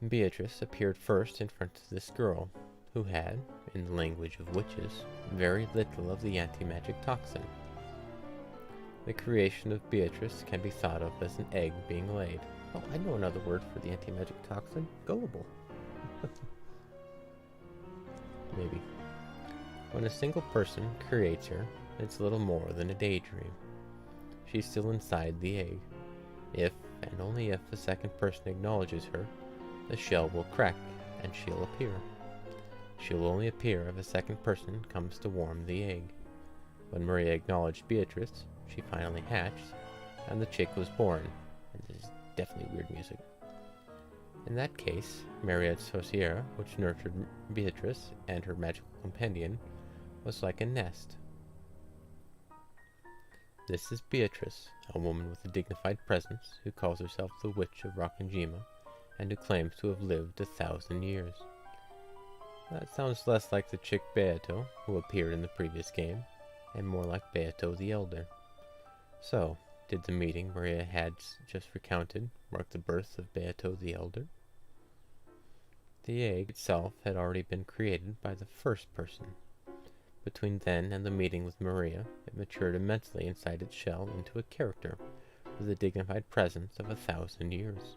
S1: Beatrice appeared first in front of this girl, who had, in the language of witches, very little of the anti-magic toxin. The creation of Beatrice can be thought of as an egg being laid. Oh, I know another word for the anti-magic toxin. Gullible. Maybe. When a single person creates her, it's little more than a daydream. She's still inside the egg. If, and only if, a second person acknowledges her, the shell will crack, and she'll appear. She'll only appear if a second person comes to warm the egg. When Maria acknowledged Beatrice, she finally hatched, and the chick was born. And this is definitely weird music. In that case, Mariette Saucier, which nurtured Beatrice and her magical companion, was like a nest. This is Beatrice, a woman with a dignified presence, who calls herself the Witch of Rakanjima, and who claims to have lived 1,000 years. That sounds less like the chick Beato, who appeared in the previous game, and more like Beato the Elder. So, did the meeting Maria had just recounted mark the birth of Beato the Elder? The egg itself had already been created by the first person. Between then and the meeting with Maria, it matured immensely inside its shell into a character, with a dignified presence of 1,000 years.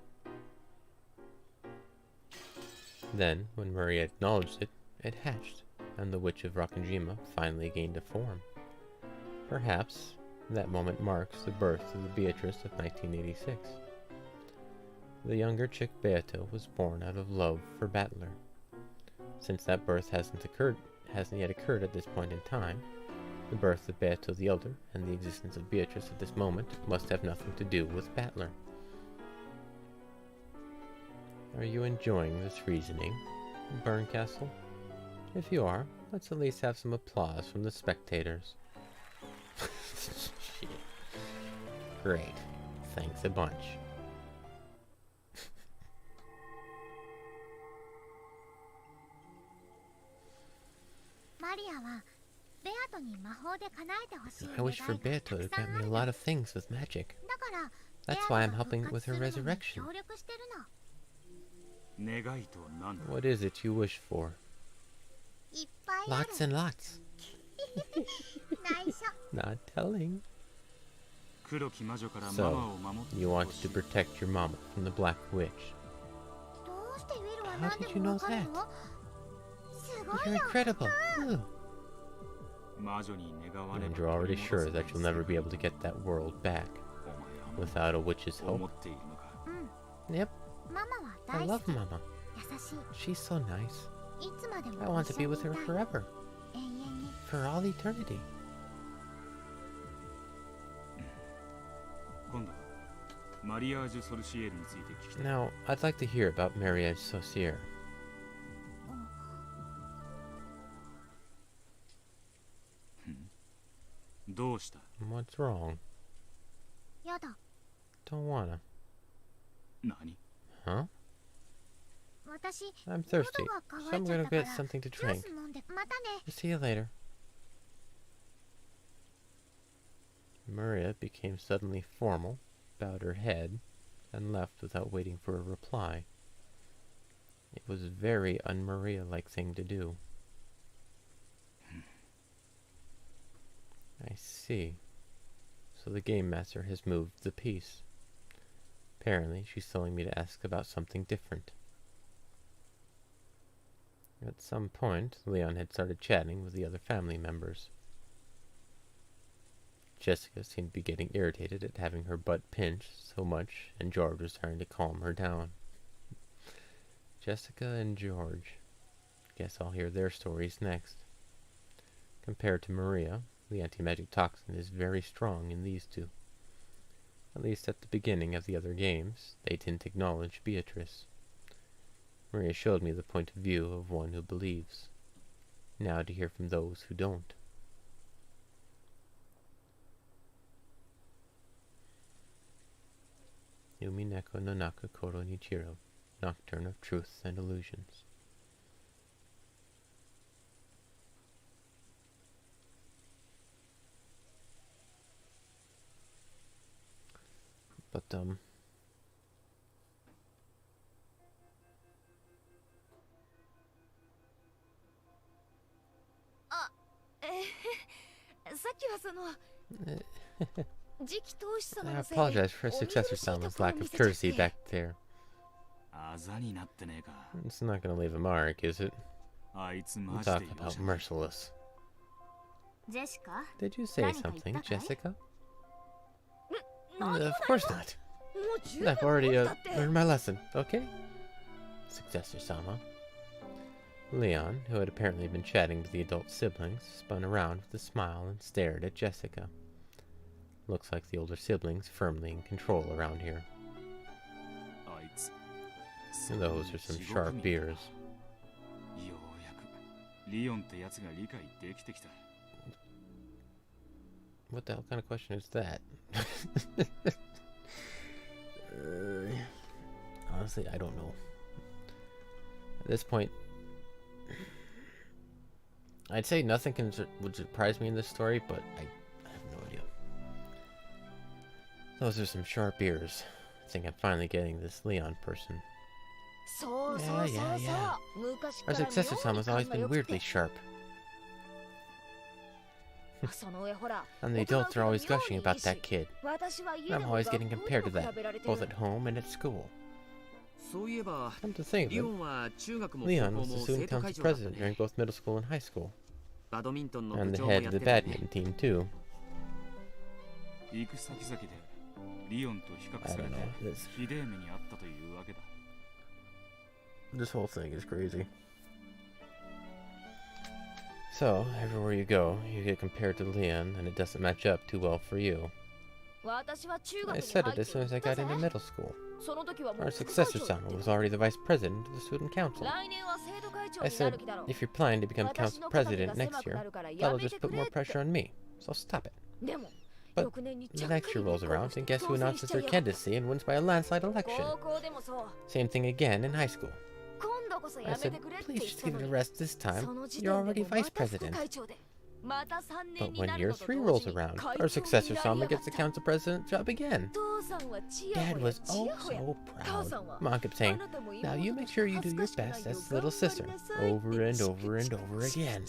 S1: Then, when Maria acknowledged it, it hatched, and the Witch of Rakanjima finally gained a form. Perhaps, That moment marks the birth of the Beatrice of 1986. The younger chick Beato was born out of love for Battler. Since that birth hasn't yet occurred at this point in time, the birth of Beato the Elder and the existence of Beatrice at this moment must have nothing to do with Battler. Are you enjoying this reasoning, Burncastle? If you are, let's at least have some applause from the spectators. Shit. Great. Thanks a bunch. I wish for Beato to grant me a lot of things with magic. That's why I'm helping with her resurrection. What is it you wish for? Lots and lots. Not telling. So, you wanted to protect your mama from the Black Witch. How did you know that? You're incredible. And you're already sure that you'll never be able to get that world back without a witch's help? Yep. I love Mama. She's so nice. I want to be with her forever. For all eternity. Now, I'd like to hear about Mariage Saucier. What's wrong? Don't wanna. Huh? I'm thirsty, so I'm gonna get something to drink. See you later. Maria became suddenly formal, bowed her head, and left without waiting for a reply. It was a very un-Maria-like thing to do. I see. So the game master has moved the piece. Apparently, she's telling me to ask about something different. At some point, Leon had started chatting with the other family members. Jessica seemed to be getting irritated at having her butt pinched so much, and George was trying to calm her down. Jessica and George. Guess I'll hear their stories next. Compared to Maria, the anti-magic toxin is very strong in these two. At least at the beginning of the other games, they didn't acknowledge Beatrice. Maria showed me the point of view of one who believes. Now to hear from those who don't. Umineko no Naka Koro Nichiro, Nocturne of Truths and Illusions. But, I apologize for Successor Sama's lack of courtesy back there. It's not gonna leave a mark, is it? Talk about merciless. Did you say something, Jessica? Of course not. I've already learned my lesson, okay? Successor Sama. Leon, who had apparently been chatting with the adult siblings, spun around with a smile and stared at Jessica. Looks like the older siblings firmly in control around here. Those are some sharp ears. What the hell kind of question is that? Honestly, I don't know. At this point, I'd say nothing would surprise me in this story, but I have no idea. Those are some sharp ears. I think I'm finally getting this Leon person. Yeah. Our successor Sama's always been weirdly sharp. And the adults are always gushing about that kid. I'm always getting compared to that, both at home and at school. Come to think of it, Leon was the student council president during both middle school and high school. And the head of the badminton team, too. I don't know. This whole thing is crazy. So, everywhere you go, you get compared to Leon, and it doesn't match up too well for you. I said it as soon as I got into middle school. Our successor Sama was already the vice president of the student council. I said, if you're planning to become council president next year, that'll just put more pressure on me, so stop it. But the next year rolls around, and guess who announces their candidacy and wins by a landslide election? Same thing again in high school. I said, please just give it a rest this time. You're already vice president. But when year 3 rolls around, our successor Sama gets the council president job again. Dad was oh so proud. Mom kept saying, now you make sure you do your best as his little sister, over and over and over again.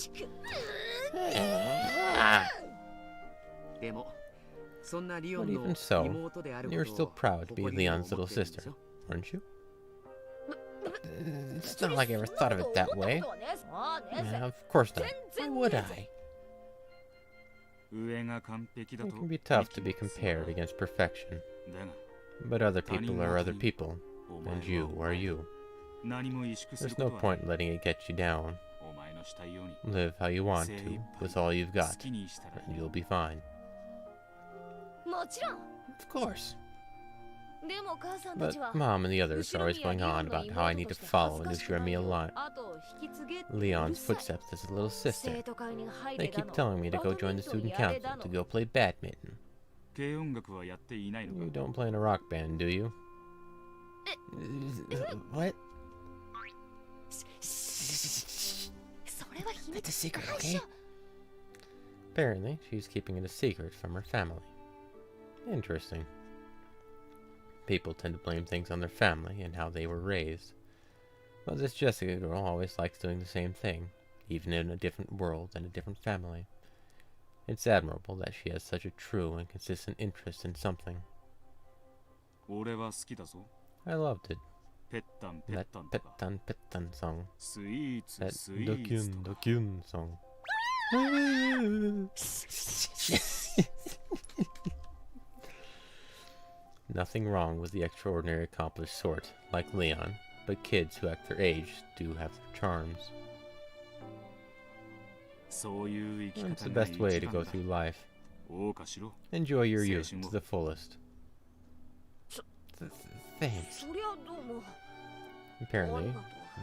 S1: But even so, you were still proud to be Leon's little sister, weren't you? It's not like I ever thought of it that way. Yeah, of course not. Why would I? It can be tough to be compared against perfection. But other people are other people, and you are you. There's no point in letting it get you down. Live how you want to, with all you've got, and you'll be fine. Of course. But Mom and the others are always going on about how I need to follow in Ushiramiya line. Leon's footsteps as a little sister. They keep telling me to go join the student council, to go play badminton. You don't play in a rock band, do you? What? That's a secret, okay? Apparently, she's keeping it a secret from her family. Interesting. People tend to blame things on their family and how they were raised. But this Jessica girl always likes doing the same thing, even in a different world and a different family. It's admirable that she has such a true and consistent interest in something. I loved it. That Pettan Pettan song. That Dokyun Dokyun song. Nothing wrong with the extraordinary accomplished sort, like Leon, but kids who act their age do have their charms. It's the best way to go through life. Enjoy your youth to the fullest. Thanks. Apparently,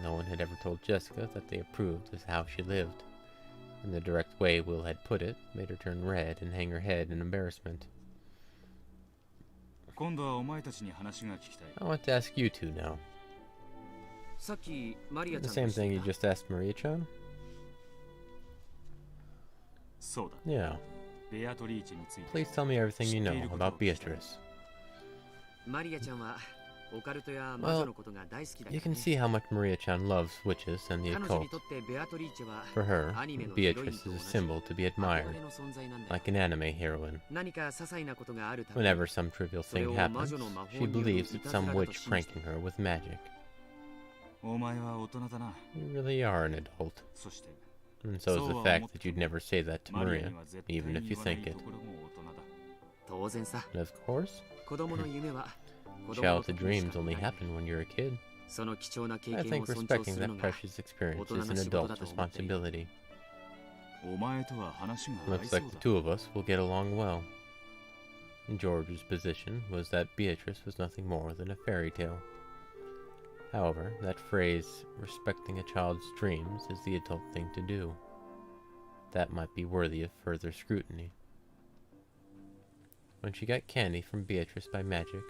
S1: no one had ever told Jessica that they approved of how she lived, and the direct way Will had put it made her turn red and hang her head in embarrassment. I want to ask you two now. The same thing you just asked Maria-chan? Yeah. Please tell me everything you know about Beatrice. Well, you can see how much Maria-chan loves witches and the occult. For her, Beatrice is a symbol to be admired, like an anime heroine. Whenever some trivial thing happens, she believes it's some witch pranking her with magic. You really are an adult. And so is the fact that you'd never say that to Maria, even if you think it. And of course, childhood dreams only happen when you're a kid. I think respecting that precious experience is an adult's responsibility. Looks like the two of us will get along well. George's position was that Beatrice was nothing more than a fairy tale. However, that phrase, respecting a child's dreams, is the adult thing to do. That might be worthy of further scrutiny. When she got candy from Beatrice by magic,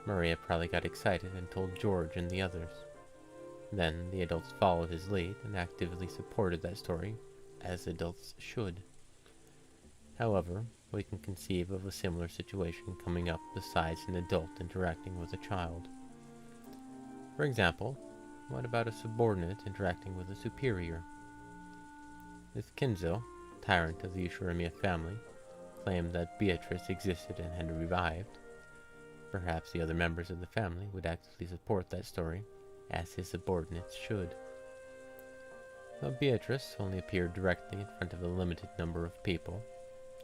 S1: Maria probably got excited and told George and the others. Then the adults followed his lead and actively supported that story, as adults should. However, we can conceive of a similar situation coming up besides an adult interacting with a child. For example, what about a subordinate interacting with a superior? If Kinzo, tyrant of the Ushiramiya family, claimed that Beatrice existed and had revived, perhaps the other members of the family would actively support that story, as his subordinates should. But Beatrice only appeared directly in front of a limited number of people,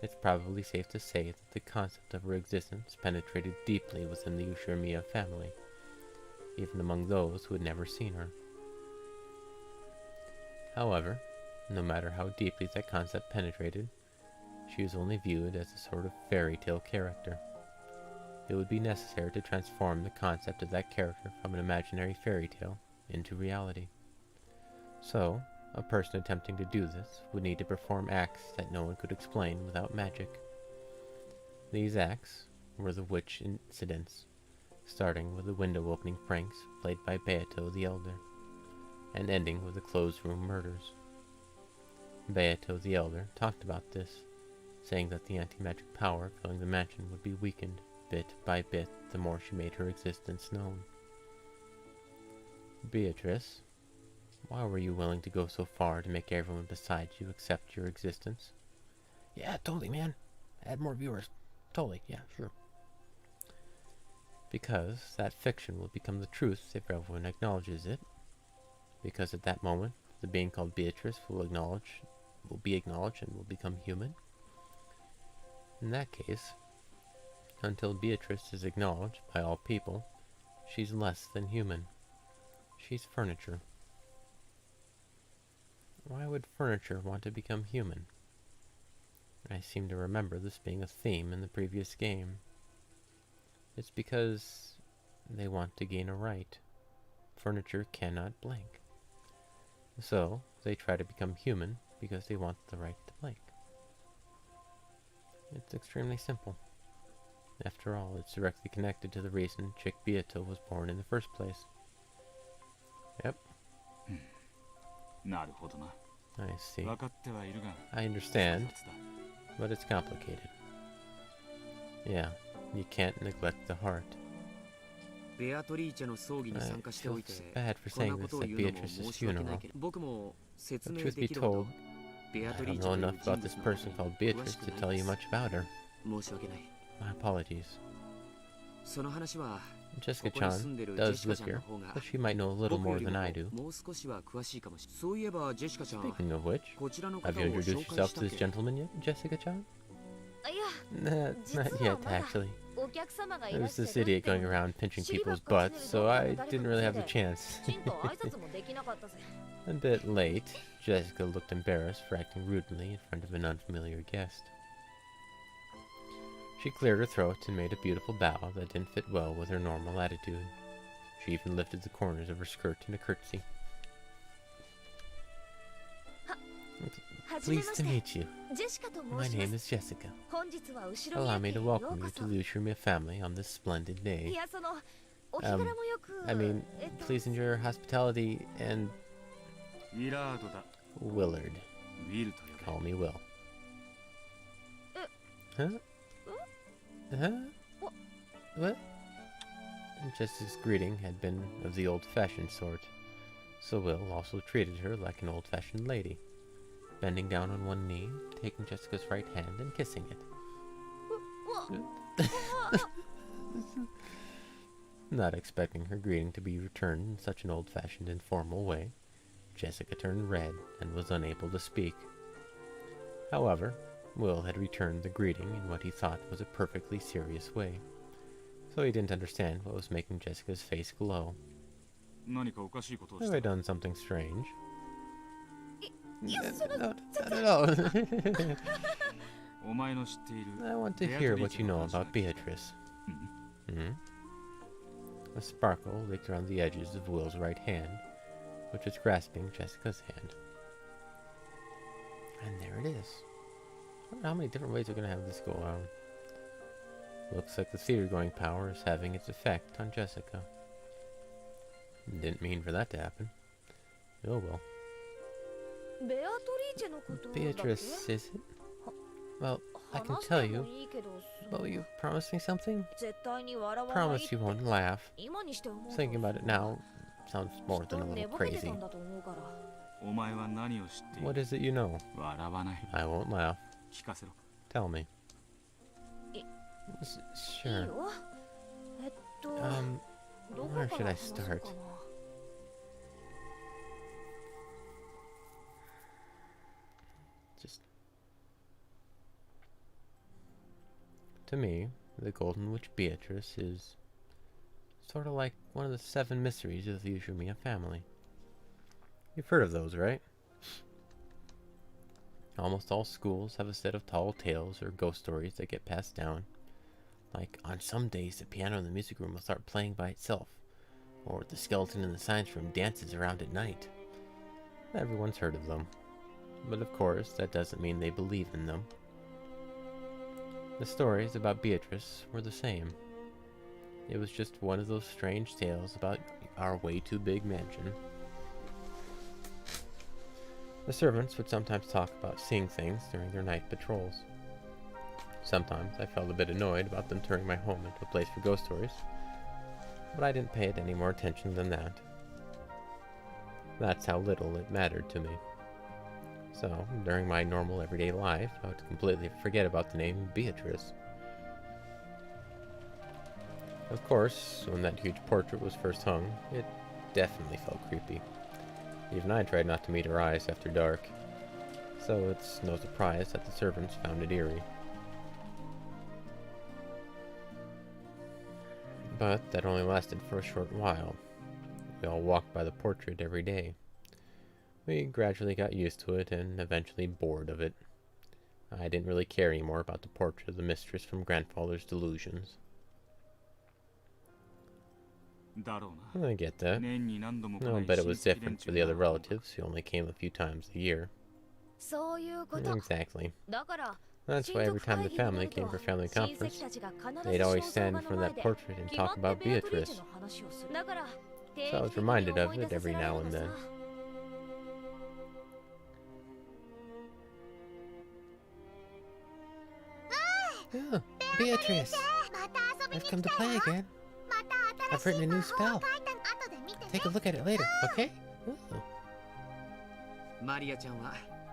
S1: it's probably safe to say that the concept of her existence penetrated deeply within the Ushirmiya family, even among those who had never seen her. However, no matter how deeply that concept penetrated, she was only viewed as a sort of fairy tale character. It would be necessary to transform the concept of that character from an imaginary fairy tale into reality. So, a person attempting to do this would need to perform acts that no one could explain without magic. These acts were the witch incidents, starting with the window-opening pranks played by Beato the Elder, and ending with the closed-room murders. Beato the Elder talked about this, saying that the anti-magic power filling the mansion would be weakened bit by bit the more she made her existence known. Beatrice, why were you willing to go so far to make everyone beside you accept your existence?
S2: Yeah, totally, man. Add more viewers. Totally, yeah, sure.
S1: Because that fiction will become the truth if everyone acknowledges it. Because at that moment, the being called Beatrice will be acknowledged and will become human. In that case, until Beatrice is acknowledged by all people, she's less than human. She's furniture. Why would furniture want to become human? I seem to remember this being a theme in the previous game. It's because they want to gain a right. Furniture cannot blink. So, they try to become human because they want the right to blink. It's extremely simple. After all, it's directly connected to the reason Chick Beato was born in the first place. Yep. I see. I understand, but it's complicated. Yeah, you can't neglect the heart. I feel bad for saying this at Beatrice's funeral. But truth be told, I don't know enough about this person called Beatrice to tell you much about her. My apologies. Jessica-chan does live here, but she might know a little more than I do. Speaking of which, have you introduced yourself to this gentleman yet, Jessica-chan? Not yet, actually. There was this idiot going around pinching people's butts, so I didn't really have the chance. A bit late, Jessica looked embarrassed for acting rudely in front of an unfamiliar guest. She cleared her throat and made a beautiful bow that didn't fit well with her normal attitude. She even lifted the corners of her skirt in a curtsy. Pleased to meet you. My name is Jessica. Allow me to welcome you to the Ushirmiya family on this splendid day. Please enjoy your hospitality and... Willard. Call me Will. Huh? Huh? What? Jessica's greeting had been of the old-fashioned sort, so Will also treated her like an old-fashioned lady, bending down on one knee, taking Jessica's right hand and kissing it. Not expecting her greeting to be returned in such an old-fashioned informal way, Jessica turned red and was unable to speak. However, Will had returned the greeting in what he thought was a perfectly serious way, so he didn't understand what was making Jessica's face glow. Have I done something strange? No, not at all. I want to hear what you know about Beatrice. A sparkle leaked around the edges of Will's right hand, which was grasping Jessica's hand. And there it is. I wonder how many different ways we're going to have this go on. Looks like the theater-going power is having its effect on Jessica. Didn't mean for that to happen. Oh well. Beatrice, is it? Well, I can tell you. But will you promise me something? Promise you won't laugh. Thinking about it now sounds more than a little crazy. What is it you know? I won't laugh. Tell me. Sure. Where should I start? To me, the Golden Witch Beatrice is sort of like one of the 7 mysteries of the Umineko family. You've heard of those, right? Almost all schools have a set of tall tales or ghost stories that get passed down. Like, on some days the piano in the music room will start playing by itself, or the skeleton in the science room dances around at night. Everyone's heard of them. But of course, that doesn't mean they believe in them. The stories about Beatrice were the same. It was just one of those strange tales about our way too big mansion. The servants would sometimes talk about seeing things during their night patrols. Sometimes I felt a bit annoyed about them turning my home into a place for ghost stories, but I didn't pay it any more attention than that. That's how little it mattered to me. So, during my normal everyday life, I would completely forget about the name Beatrice. Of course, when that huge portrait was first hung, it definitely felt creepy. Even I tried not to meet her eyes after dark, so it's no surprise that the servants found it eerie. But that only lasted for a short while. We all walked by the portrait every day. We gradually got used to it and eventually bored of it. I didn't really care anymore about the portrait of the mistress from grandfather's delusions. I get that. I'll bet it was different for the other relatives who only came a few times a year. Exactly. That's why every time the family came for family conference, they'd always stand in front of that portrait and talk about Beatrice. So I was reminded of it every now and then. Oh, Beatrice! I've come to play again. I've written a new spell. Take a look at it later, okay? Oh.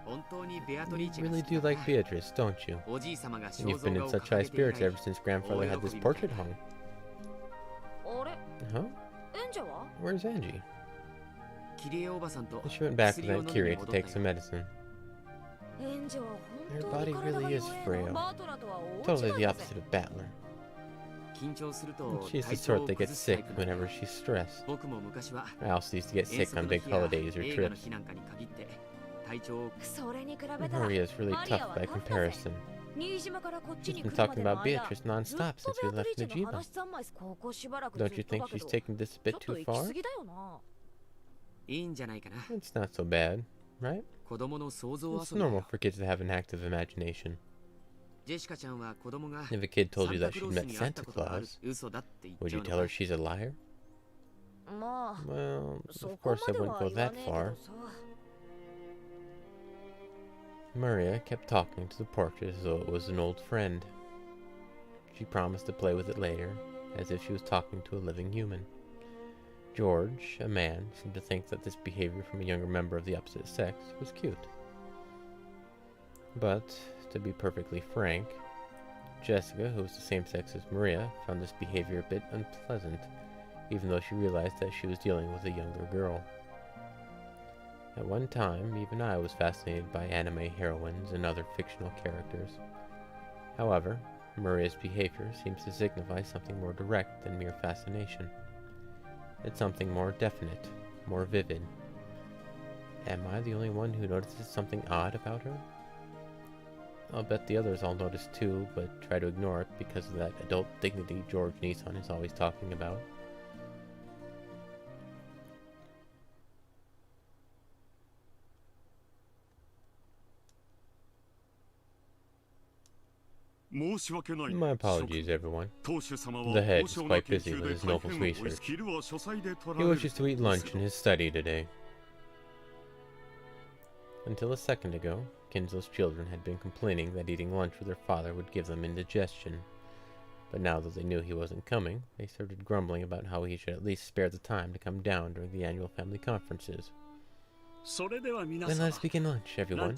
S1: You really do like Beatrice, don't you? And you've been in such high spirits ever since grandfather had this portrait hung. Huh? Where's Angie? She went back with Aunt Kiri to take some medicine. Her body really is frail. Totally the opposite of Battler. She's the sort that gets sick whenever she's stressed. I also used to get sick on big holidays or trips. Maria's really tough by comparison. She's been talking about Beatrice non-stop since we left Najima. Don't you think she's taking this a bit too far? It's not so bad, right? It's normal for kids to have an active imagination. If a kid told you that she'd met Santa Claus, would you tell her she's a liar? Well, of course I wouldn't go that far. Maria kept talking to the portrait as though it was an old friend. She promised to play with it later, as if she was talking to a living human. George, a man, seemed to think that this behavior from a younger member of the opposite sex was cute. But, to be perfectly frank, Jessica, who was the same sex as Maria, found this behavior a bit unpleasant, even though she realized that she was dealing with a younger girl. At one time, even I was fascinated by anime heroines and other fictional characters. However, Maria's behavior seems to signify something more direct than mere fascination. It's something more definite, more vivid. Am I the only one who notices something odd about her? I'll bet the others all notice too, but try to ignore it because of that adult dignity George Nissan is always talking about. My apologies, everyone. The head is quite busy with his noble's research. He wishes to eat lunch in his study today. Until a second ago, Kinzo's children had been complaining that eating lunch with their father would give them indigestion. But now that they knew he wasn't coming, they started grumbling about how he should at least spare the time to come down during the annual family conferences. Then let's begin lunch, everyone.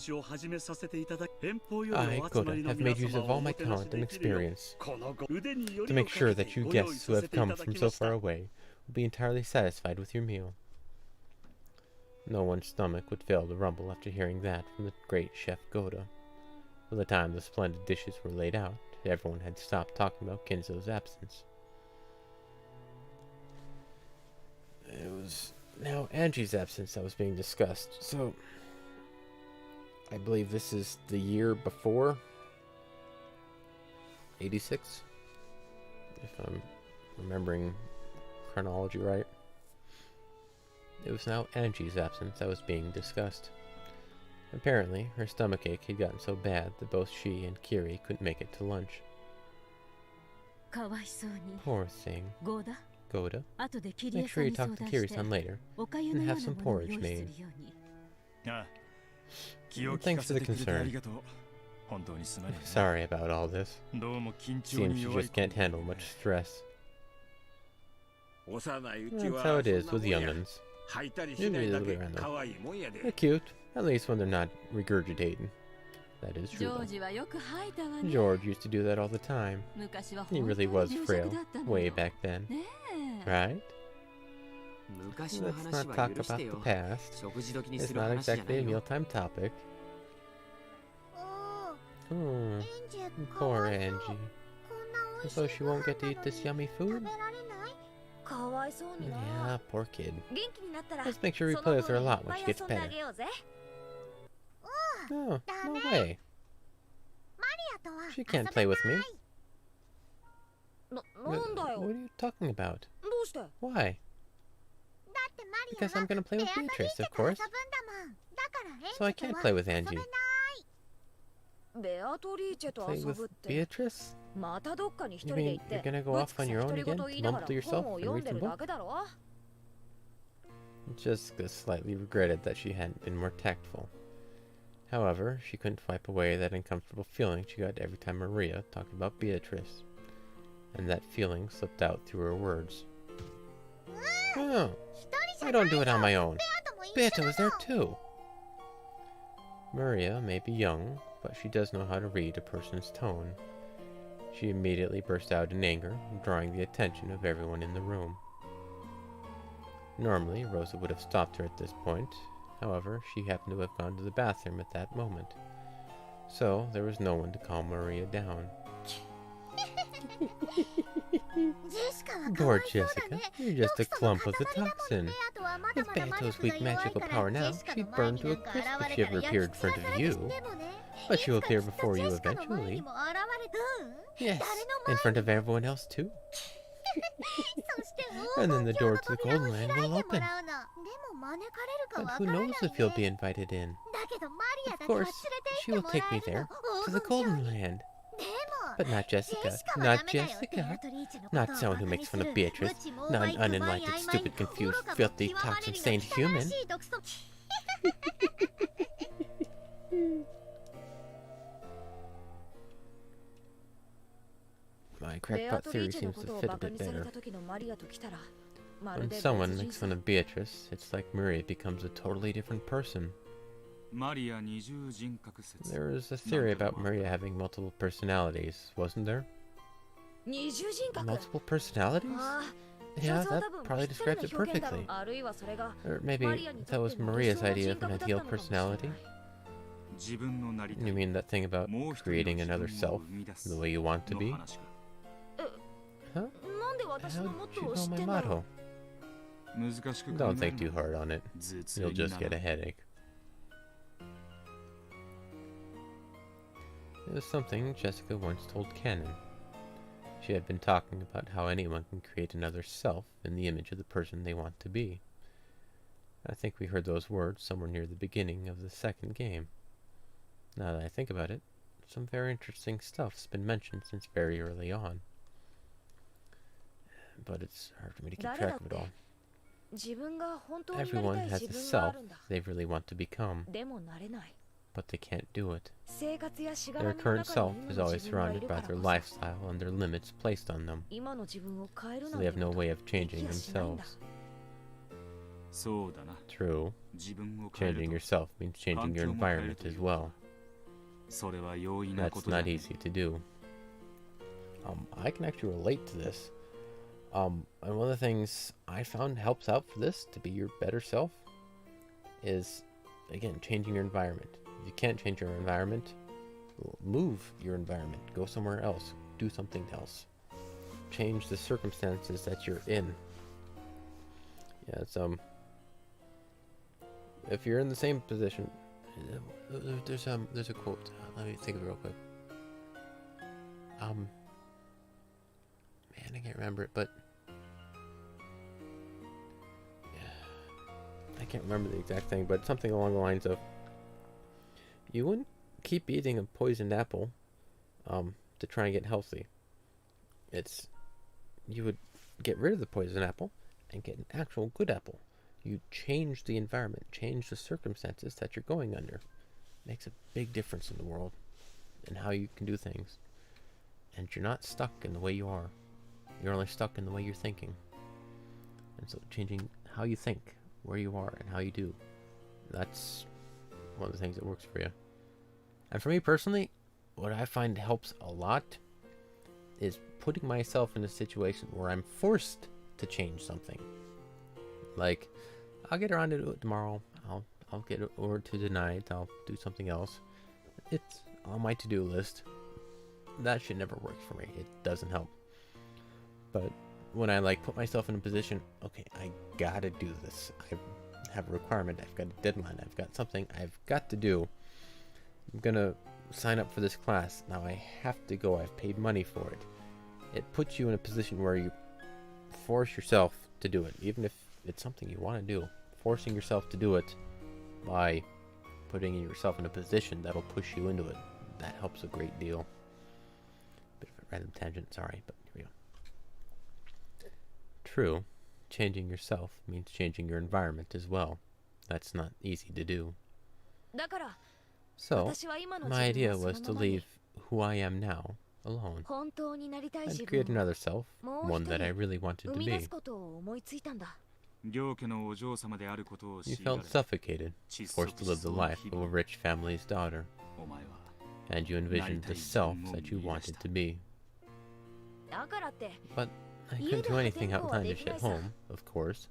S1: I, Koda, have made use of all my talent and experience to make sure that you guests who have come from so far away will be entirely satisfied with your meal. No one's stomach would fail to rumble after hearing that from the great Chef Goda. By the time the splendid dishes were laid out, everyone had stopped talking about Kinzo's absence. It was now Angie's absence that was being discussed, so I believe this is the year before 86, if I'm remembering chronology right. It was now Angie's absence that was being discussed. Apparently, her stomachache had gotten so bad that both she and Kiri couldn't make it to lunch. Poor thing. Goda, make sure you talk to Kiri-san later and have some porridge made. And thanks for the concern. Sorry about all this. Seems she just can't handle much stress. That's how it is with young'uns. Usually a little bit random. They're cute, at least when they're not regurgitating. That is true, though. George used to do that all the time. He really was frail, way back then. Right? Let's not talk about the past. It's not exactly a mealtime topic. Oh, poor Angie. So she won't get to eat this yummy food? Yeah, poor kid. Let's make sure we play with her a lot when she gets better. Oh, no way. She can't play with me. What are you talking about? Why? Because I'm gonna play with Beatrice, of course. So I can't play with Angie. Play with Beatrice? You mean you're gonna go off on your own again to mumble to yourself and read some book? Jessica slightly regretted that she hadn't been more tactful. However, she couldn't wipe away that uncomfortable feeling she got every time Maria talked about Beatrice. And that feeling slipped out through her words. Oh, I don't do it on my own. Beata was there too. Maria may be young, but she does know how to read a person's tone. She immediately burst out in anger, drawing the attention of everyone in the room. Normally, Rosa would have stopped her at this point. However, she happened to have gone to the bathroom at that moment. So, there was no one to calm Maria down. Poor Jessica, you're just a clump of the toxin. With Beato's weak magical power now, she'd burn to a crisp if she ever appeared in front of you. But she'll appear before you eventually. Yes, in front of everyone else too. And then the door to the Golden Land will open. But who knows if you'll be invited in? Of course, she will take me there, to the Golden Land. But not Jessica. Not Jessica. Not someone who makes fun of Beatrice. Not an unenlightened, stupid, confused, filthy, toxin-stained human. My crackpot theory seems to fit a bit better. When someone makes fun of Beatrice, it's like Maria becomes a totally different person. There was a theory about Maria having multiple personalities, wasn't there? Multiple personalities? Yeah, that probably describes it perfectly. Or maybe that was Maria's idea of an ideal personality? You mean that thing about creating another self, the way you want to be? Huh? How'd you know my motto? Don't think too hard on it. You'll just get a headache. It was something Jessica once told Canon. She had been talking about how anyone can create another self in the image of the person they want to be. I think we heard those words somewhere near the beginning of the second game. Now that I think about it, some very interesting stuff's been mentioned since very early on. But it's hard for me to keep track of it all. Everyone has a self they really want to become, but they can't do it. Their current self is always surrounded by their lifestyle and their limits placed on them, so they have no way of changing themselves. True. Changing yourself means changing your environment as well. That's not easy to do. I can actually relate to this. And one of the things I found helps out for this, to be your better self, is, again, changing your environment. If you can't change your environment, Move your environment. Go somewhere else. Do something else. Change the circumstances that you're in. Yeah, it's if you're in the same position, there's a quote. Let me think of it real quick. Man, I can't remember it, but I can't remember the exact thing, but something along the lines of, you wouldn't keep eating a poisoned apple to try and get healthy. You would get rid of the poisoned apple and get an actual good apple. You change the environment, change the circumstances that you're going under. It makes a big difference in the world and how you can do things. And you're not stuck in the way you are. You're only stuck in the way you're thinking. And so changing how you think, where you are, and how you do, that's one of the things that works for you. And for me personally, what I find helps a lot is putting myself in a situation where I'm forced to change something. Like, I'll get around to do it tomorrow. I'll get it over to tonight. I'll do something else. It's on my to-do list. That should never work for me. It doesn't help. But when I put myself in a position, okay, I gotta do this. I have a requirement. I've got a deadline. I've got something I've got to do. I'm gonna sign up for this class. Now I have to go. I've paid money for it. It puts you in a position where you force yourself to do it, even if it's something you want to do. Forcing yourself to do it by putting yourself in a position that'll push you into it. That helps a great deal. Bit of a random tangent, sorry, but here we go. True, changing yourself means changing your environment as well. That's not easy to do. So, my idea was to leave who I am now alone and create another self, one that I really wanted to be. You felt suffocated, forced to live the life of a rich family's daughter, and you envisioned the self that you wanted to be. But I couldn't do anything outlandish at home, of course.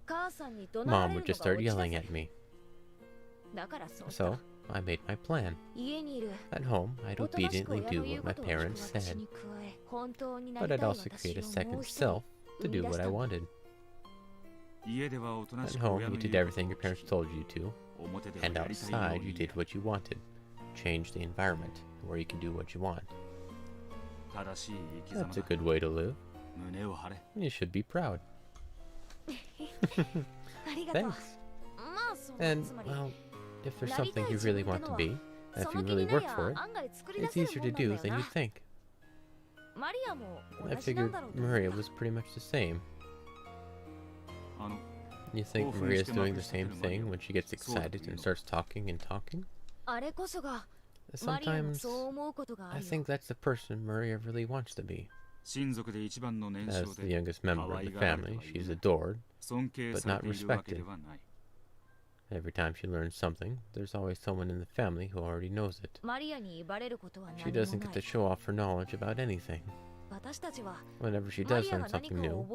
S1: Mom would just start yelling at me. So, I made my plan. At home, I'd obediently do what my parents said, but I'd also create a second self to do what I wanted. At home, you did everything your parents told you to, and outside, you did what you wanted. Change the environment where you can do what you want. That's a good way to live. You should be proud. Thanks. And, well, if there's something you really want to be, and if you really work for it, it's easier to do than you think. I figured Maria was pretty much the same. You think Maria's doing the same thing when she gets excited and starts talking and talking? Sometimes, I think that's the person Maria really wants to be. As the youngest member of the family, she's adored, but not respected. Every time she learns something, there's always someone in the family who already knows it. She doesn't get to show off her knowledge about anything. Whenever she does learn something new,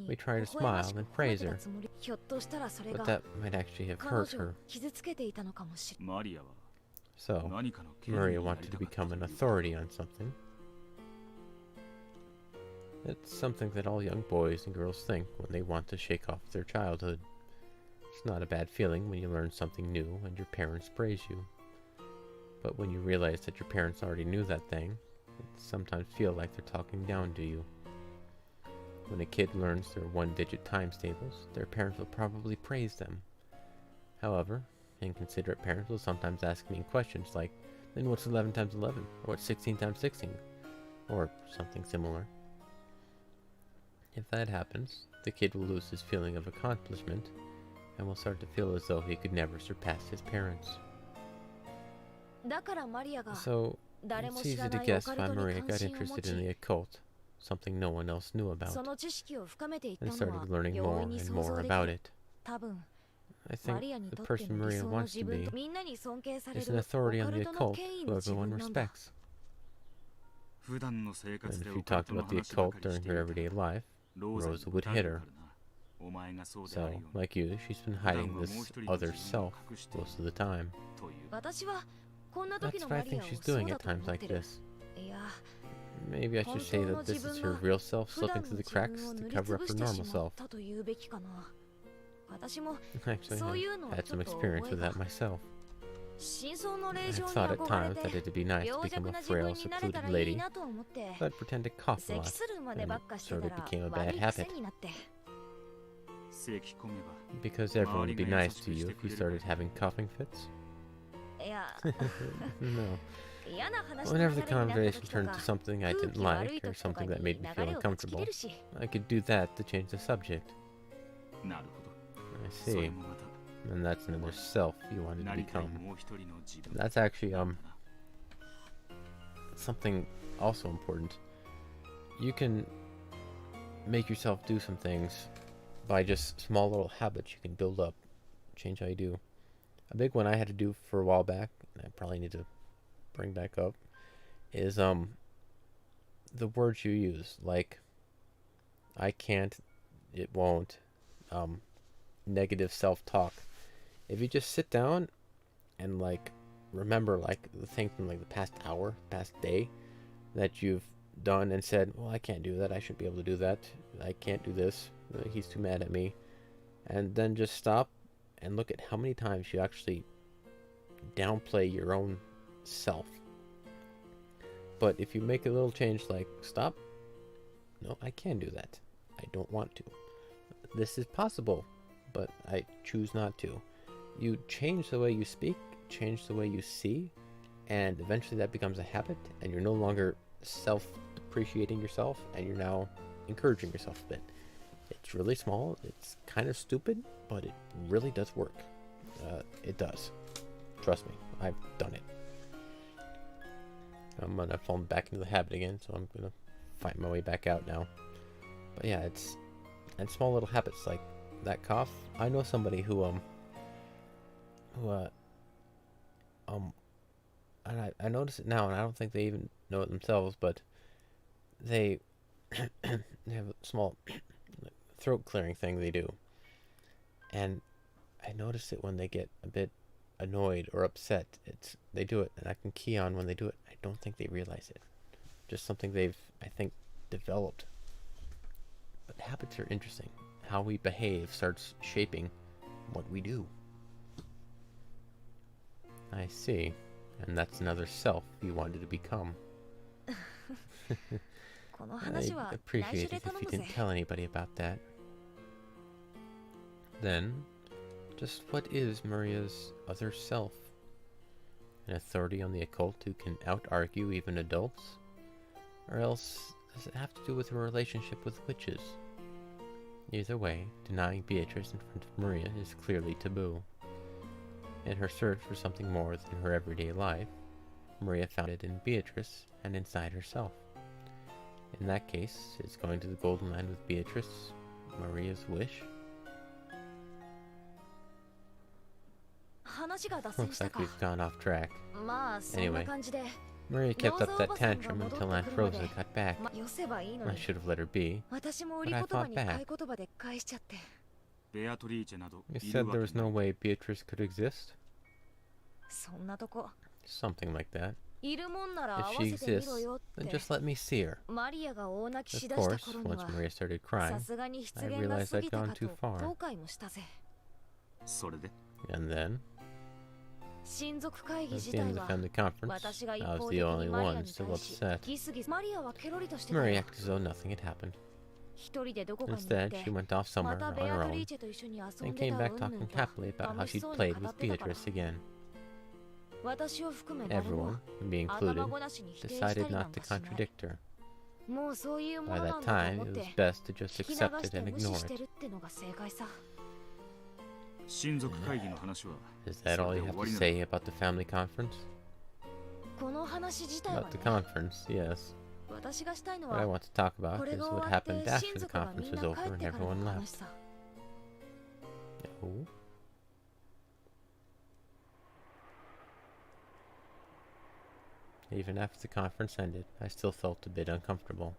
S1: we try to smile and praise her, but that might actually have hurt her. So, Maria wanted to become an authority on something. It's something that all young boys and girls think when they want to shake off their childhood. It's not a bad feeling when you learn something new and your parents praise you. But when you realize that your parents already knew that thing, it sometimes feels like they're talking down to you. When a kid learns their one-digit times tables, their parents will probably praise them. However, inconsiderate parents will sometimes ask mean questions like, then what's 11 times 11? Or what's 16 times 16? Or something similar. If that happens, the kid will lose his feeling of accomplishment and will start to feel as though he could never surpass his parents. So, it's easy to guess why Maria got interested in the occult, something no one else knew about, and started learning more and more about it. I think the person Maria wants to be is an authority on the occult who everyone respects. And if you talked about the occult during her everyday life, Rosa would hit her. So, like you, she's been hiding this other self most of the time. That's what I think she's doing at times like this. Maybe I should say that this is her real self slipping through the cracks to cover up her normal self. Actually, I've had some experience with that myself. I've thought at times that it'd be nice to become a frail, secluded lady, but pretend to cough a lot, and it sort of became a bad habit. Because everyone would be nice to you if you started having coughing fits? No. Whenever the conversation turned to something I didn't like, or something that made me feel uncomfortable, I could do that to change the subject. I see. And that's another self you wanted to become. That's actually, something also important. You can make yourself do some things by just small little habits you can build up. Change how you do. A big one I had to do for a while back, and I probably need to bring back up, is the words you use. Like, I can't, it won't, negative self-talk. If you just sit down and like remember like the thing from like the past hour, past day that you've done and said, well, I can't do that, I should be able to do that, I can't do this, he's too mad at me, and then just stop and look at how many times you actually downplay your own self. But if you make a little change like, stop, no, I can do that, I don't want to, this is possible, but I choose not to. You change the way you speak, change the way you see, and eventually that becomes a habit, and you're no longer self-depreciating yourself, and you're now encouraging yourself a bit. It's really small, it's kind of stupid, but it really does work. It does. Trust me, I've done it. I'm gonna fall back into the habit again, so I'm gonna fight my way back out now. But yeah, it's and small little habits like that cough. I know somebody who and I notice it now, and I don't think they even know it themselves, but they they have a small throat clearing thing they do, and I notice it when they get a bit annoyed or upset. They do it, and I can key on when they do it. I don't think they realize it. Just something they've, I think, developed. But habits are interesting. How we behave starts shaping what we do. I see. And that's another self you wanted to become. I'd appreciate it if you didn't tell anybody about that. Then, just what is Maria's other self? An authority on the occult who can out-argue even adults? Or else, does it have to do with her relationship with witches? Either way, denying Beatrice in front of Maria is clearly taboo. In her search for something more than her everyday life, Maria found it in Beatrice and inside herself. In that case, is going to the Golden Land with Beatrice Maria's wish? Looks like we've gone off track. Anyway, Maria kept up that tantrum until Aunt Rosa got back. I should have let her be, but I fought back. You said there was no way Beatrice could exist? Something like that. If she exists, then just let me see her. Of course, once Maria started crying, I realized I'd gone too far. And then, at the end of the family conference, I was the only one still upset. Maria acted as though nothing had happened. Instead, she went off somewhere on her own, and came back talking happily about how she'd played with Beatrice again. Everyone, me included, decided not to contradict her. By that time, it was best to just accept it and ignore it. Is that all you have to say about the family conference? About the conference, yes. What I want to talk about is what happened after the conference was over and everyone left. Oh? Even after the conference ended, I still felt a bit uncomfortable.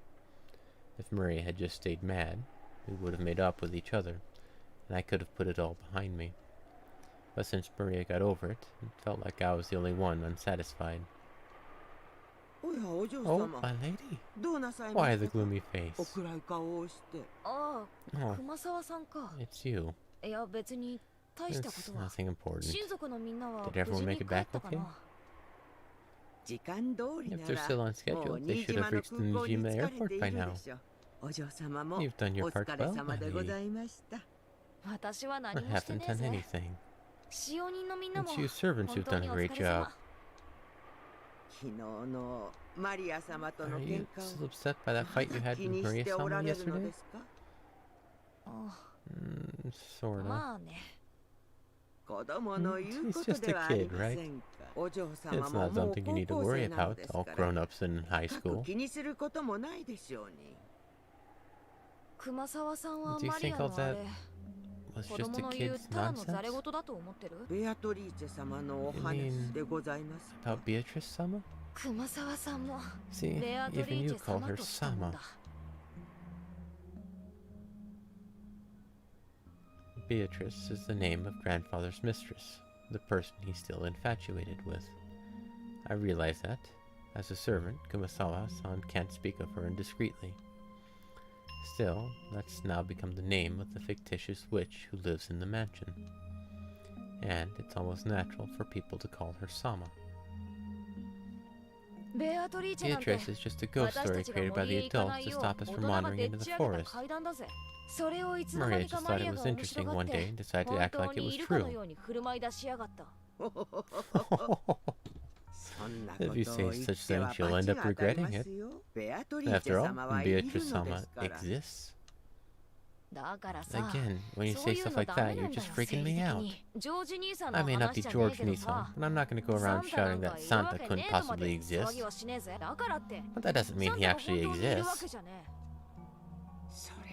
S1: If Maria had just stayed mad, we would have made up with each other, and I could have put it all behind me. But since Maria got over it, it felt like I was the only one unsatisfied. Oh, my lady. Why the gloomy face? Oh, it's you. It's nothing important. Did everyone make it back okay? If they're still on schedule, they should have reached the Nijima airport by now. You've done your part well, my lady. I haven't done anything. It's you servants who've done a great job. Are you still upset by that fight you had with Maria-sama yesterday? Sorta. He's just a kid, right? It's not something you need to worry about, all grown-ups in high school. Do you think all that was just a kid's nonsense? You mean about Beatrice-sama? See, even you call her Sama. Beatrice is the name of grandfather's mistress, the person he's still infatuated with. I realize that. As a servant, Kumasawa-san can't speak of her indiscreetly. Still, that's now become the name of the fictitious witch who lives in the mansion. And it's almost natural for people to call her Sama. Beatrice is just a ghost story created by the adults to stop us from wandering into the forest. Maria just thought it was interesting one day and decided to act like it was true. If you say such things, you'll end up regretting it. After all, Beatrice-sama exists. Again, when you say stuff like that, you're just freaking me out. I may not be George Nisan, but I'm not going to go around shouting that Santa couldn't possibly exist. But that doesn't mean he actually exists.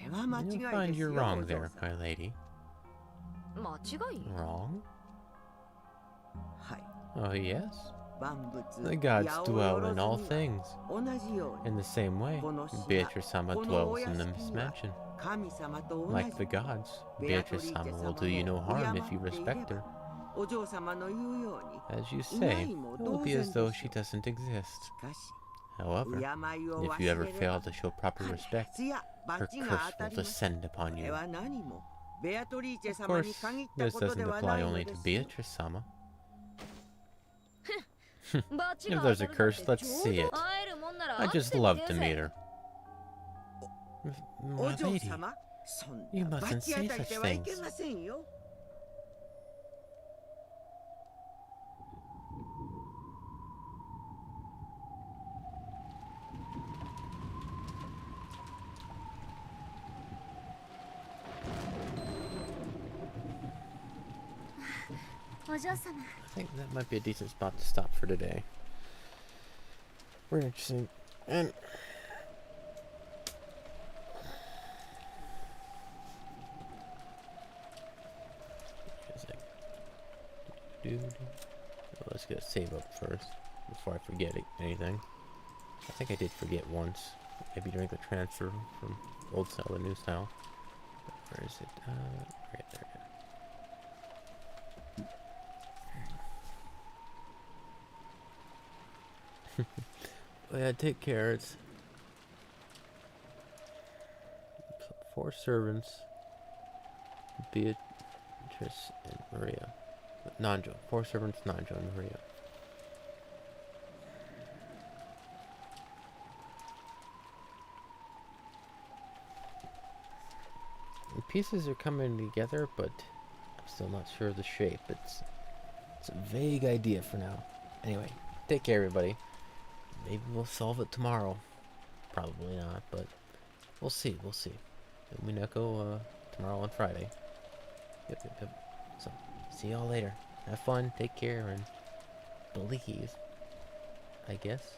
S1: You'll find you're wrong there, my lady. Wrong? Oh, yes? The gods dwell in all things. In the same way, Beatrice-sama dwells in this mansion. Like the gods, Beatrice-sama will do you no harm if you respect her. As you say, it will be as though she doesn't exist. However, if you ever fail to show proper respect, her curse will descend upon you. Of course, this doesn't apply only to Beatrice-sama. If there's a curse, let's see it. I'd just love to meet her. My lady, you mustn't say such things. I think that might be a decent spot to stop for today. We're interesting. And well, let's get a save up first before I forget anything. I think I did forget once, maybe during the transfer from old style to new style. Where is it? Right there. Well, yeah, take care. It's 4 servants, Beatrice and Maria. Nanjo. 4 servants, Nanjo and Maria. The pieces are coming together, but I'm still not sure of the shape. It's a vague idea for now. Anyway, take care, everybody. Maybe we'll solve it tomorrow. Probably not, but we'll see. Umineko tomorrow on Friday. Yep. So, see y'all later. Have fun, take care, and believe, I guess.